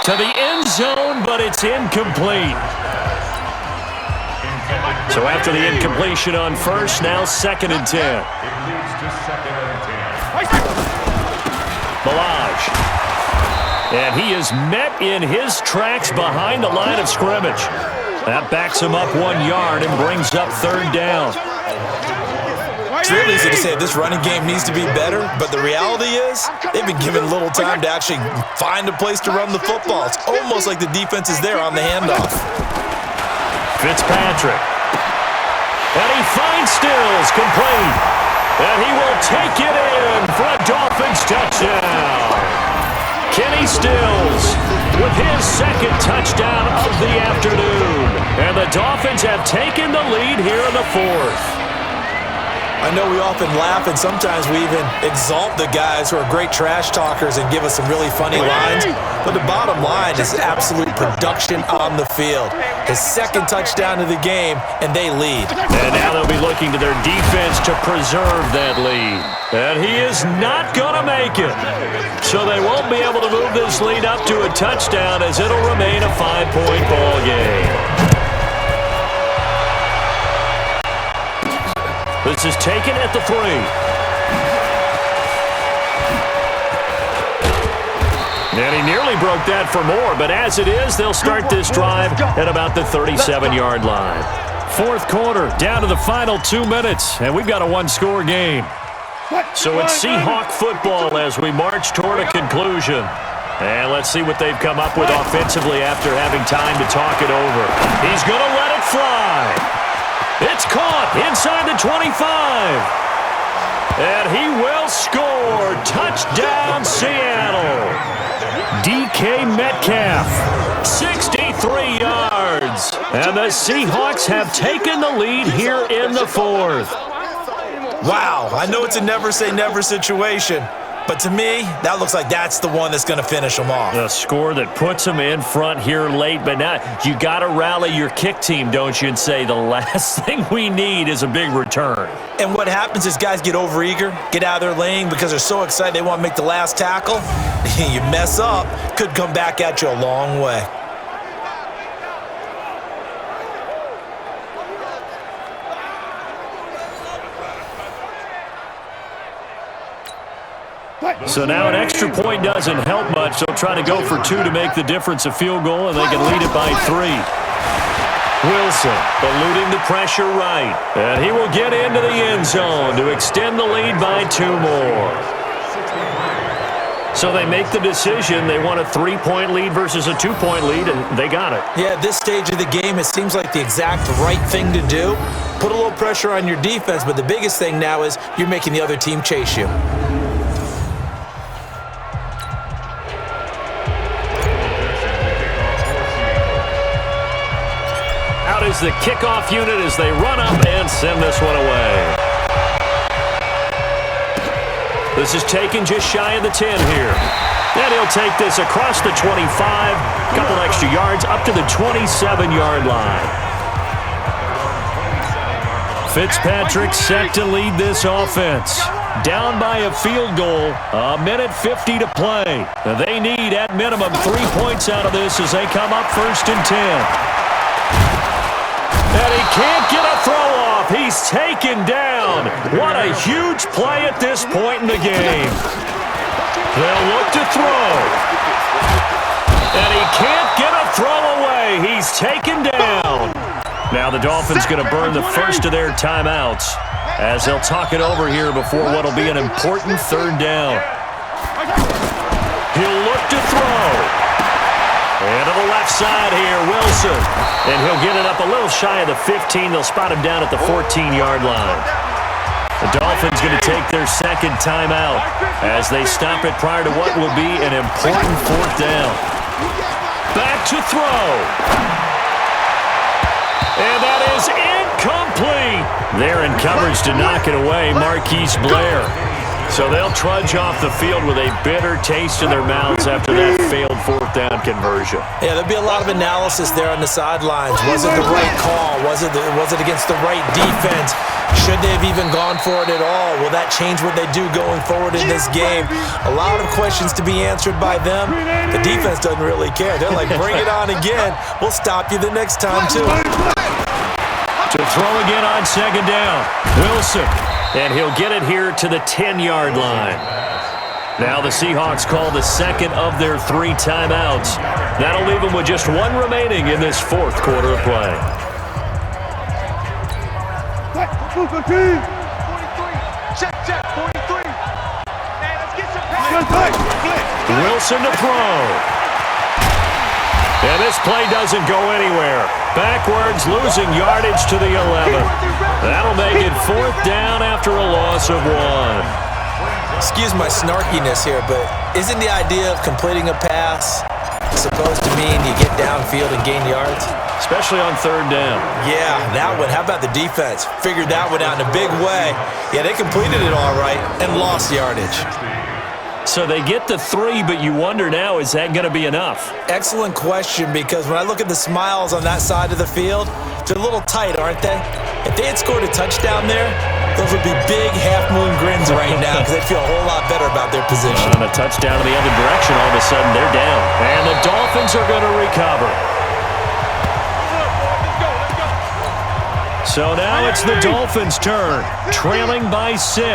To the end zone, but it's incomplete. So after the incompletion on first, now 2nd and 10. Balaj. And he is met in his tracks behind the line of scrimmage. That backs him up 1 yard and brings up 3rd down. It's real easy to say this running game needs to be better, but the reality is they've been given little time to actually find a place to run the football. It's almost like the defense is there on the handoff. Fitzpatrick. And he finds Stills complete. And he will take it in for a Dolphins touchdown. Kenny Stills with his 2nd touchdown of the afternoon. And the Dolphins have taken the lead here in the 4th. I know we often laugh, and sometimes we even exalt the guys who are great trash talkers and give us some really funny lines. But the bottom line is absolute production on the field. His 2nd touchdown of the game, and they lead. And now they'll be looking to their defense to preserve that lead. And he is not going to make it. So they won't be able to move this lead up to a touchdown, as it'll remain a 5-point ball game. This is taken at the 3. And he nearly broke that for more, but as it is, they'll start this drive at about the 37-yard line. 4th quarter, down to the final 2 minutes, and we've got a 1-score game. So it's Seahawk football as we march toward a conclusion. And let's see what they've come up with offensively after having time to talk it over. He's going to let it fly. It's caught inside the 25. And he will score. Touchdown, Seattle. DK Metcalf, 63 yards. And the Seahawks have taken the lead here in the 4th. Wow, I know it's a never-say-never situation, but to me, that looks like that's the one that's going to finish them off. A score that puts them in front here late, but now you got to rally your kick team, don't you, and say the last thing we need is a big return. And what happens is guys get overeager, get out of their lane because they're so excited they want to make the last tackle. You mess up, could come back at you a long way. So now an extra point doesn't help much. They'll try to go for 2 to make the difference a field goal, and they can lead it by 3. Wilson eluding the pressure right. And he will get into the end zone to extend the lead by 2 more. So they make the decision. They want a 3-point lead versus a 2-point lead, and they got it. Yeah, at this stage of the game, it seems like the exact right thing to do. Put a little pressure on your defense, but the biggest thing now is you're making the other team chase you. is the kickoff unit as they run up and send this one away. This is taken just shy of the 10 here. And he'll take this across the 25, a couple extra yards, up to the 27-yard line. Fitzpatrick set to lead this offense. Down by a field goal, a minute 50 to play. They need, at minimum, 3 points out of this as they come up 1st and 10. And he can't get a throw off. He's taken down. What a huge play at this point in the game. They'll look to throw. And he can't get a throw away. He's taken down. Now the Dolphins going to burn the first of their timeouts as they'll talk it over here before what will be an important 3rd down. He'll look to throw. And to the left side here, Wilson. And he'll get it up a little shy of the 15. They'll spot him down at the 14-yard line. The Dolphins going to take their 2nd timeout as they stop it prior to what will be an important 4th down. Back to throw. And that is incomplete. They're in coverage to knock it away, Marquise Blair. So they'll trudge off the field with a bitter taste in their mouths after that failed 4th down conversion. Yeah, there'll be a lot of analysis there on the sidelines. Was it the right call? Was it against the right defense? Should they have even gone for it at all? Will that change what they do going forward in this game? A lot of questions to be answered by them. The defense doesn't really care. They're like, bring it on again. We'll stop you the next time, too. To throw again on 2nd down. Wilson. And he'll get it here to the 10-yard line. Now the Seahawks call the 2nd of their 3 timeouts. That'll leave them with just 1 remaining in this 4th quarter of play. 43. Check, 43. Hey, let's get some passes. Wilson to throw. And this play doesn't go anywhere. Backwards, losing yardage to the 11. That'll make it 4th down after a loss of 1. Excuse my snarkiness here, but isn't the idea of completing a pass supposed to mean you get downfield and gain yards? Especially on 3rd down. Yeah, that one. How about the defense? Figured that one out in a big way. Yeah, they completed it all right and lost yardage. So they get the 3, but you wonder now, is that going to be enough? Excellent question, because when I look at the smiles on that side of the field, they're a little tight, aren't they? If they had scored a touchdown there, those would be big half-moon grins right now because they'd feel a whole lot better about their position. And a touchdown in the other direction, all of a sudden they're down. And the Dolphins are going to recover. So now it's the Dolphins' turn, trailing by 6.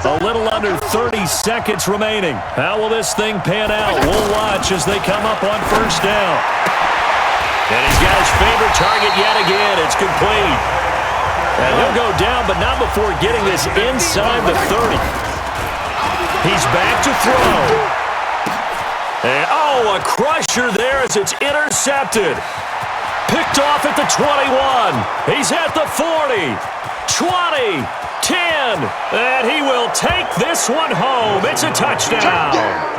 A little under 30 seconds remaining. How will this thing pan out? We'll watch as they come up on 1st down. And he's got his favorite target yet again. It's complete. And he'll go down, but not before getting this inside the 30. He's back to throw. And, a crusher there as it's intercepted. Picked off at the 21. He's at the 40. 20. 10. And he will take this one home. It's a touchdown.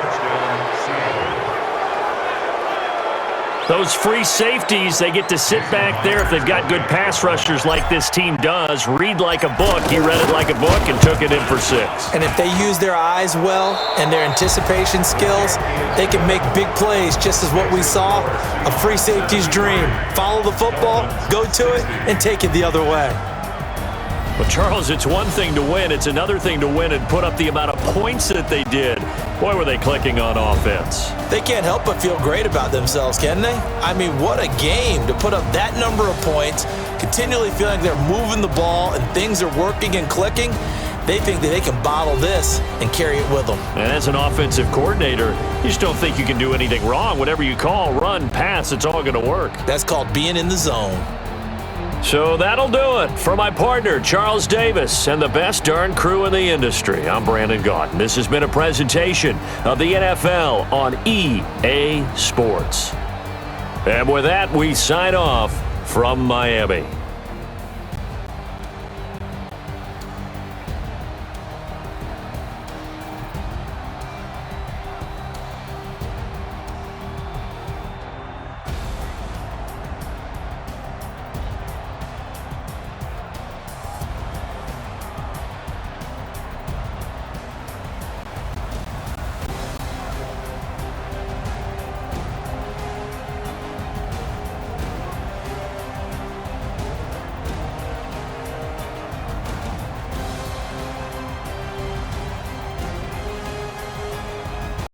Those free safeties, they get to sit back there if they've got good pass rushers like this team does. Read like a book. He read it like a book and took it in for 6. And if they use their eyes well and their anticipation skills, they can make big plays, just as what we saw. A free safety's dream. Follow the football, go to it, and take it the other way. Well, Charles, it's one thing to win. It's another thing to win and put up the amount of points that they did. Boy, were they clicking on offense. They can't help but feel great about themselves, can they? I mean, what a game to put up that number of points, continually feeling they're moving the ball and things are working and clicking. They think that they can bottle this and carry it with them. And as an offensive coordinator, you just don't think you can do anything wrong. Whatever you call, run, pass, it's all going to work. That's called being in the zone. So that'll do it. For my partner, Charles Davis, and the best darn crew in the industry, I'm Brandon Gaudin. This has been a presentation of the NFL on EA Sports. And with that, we sign off from Miami.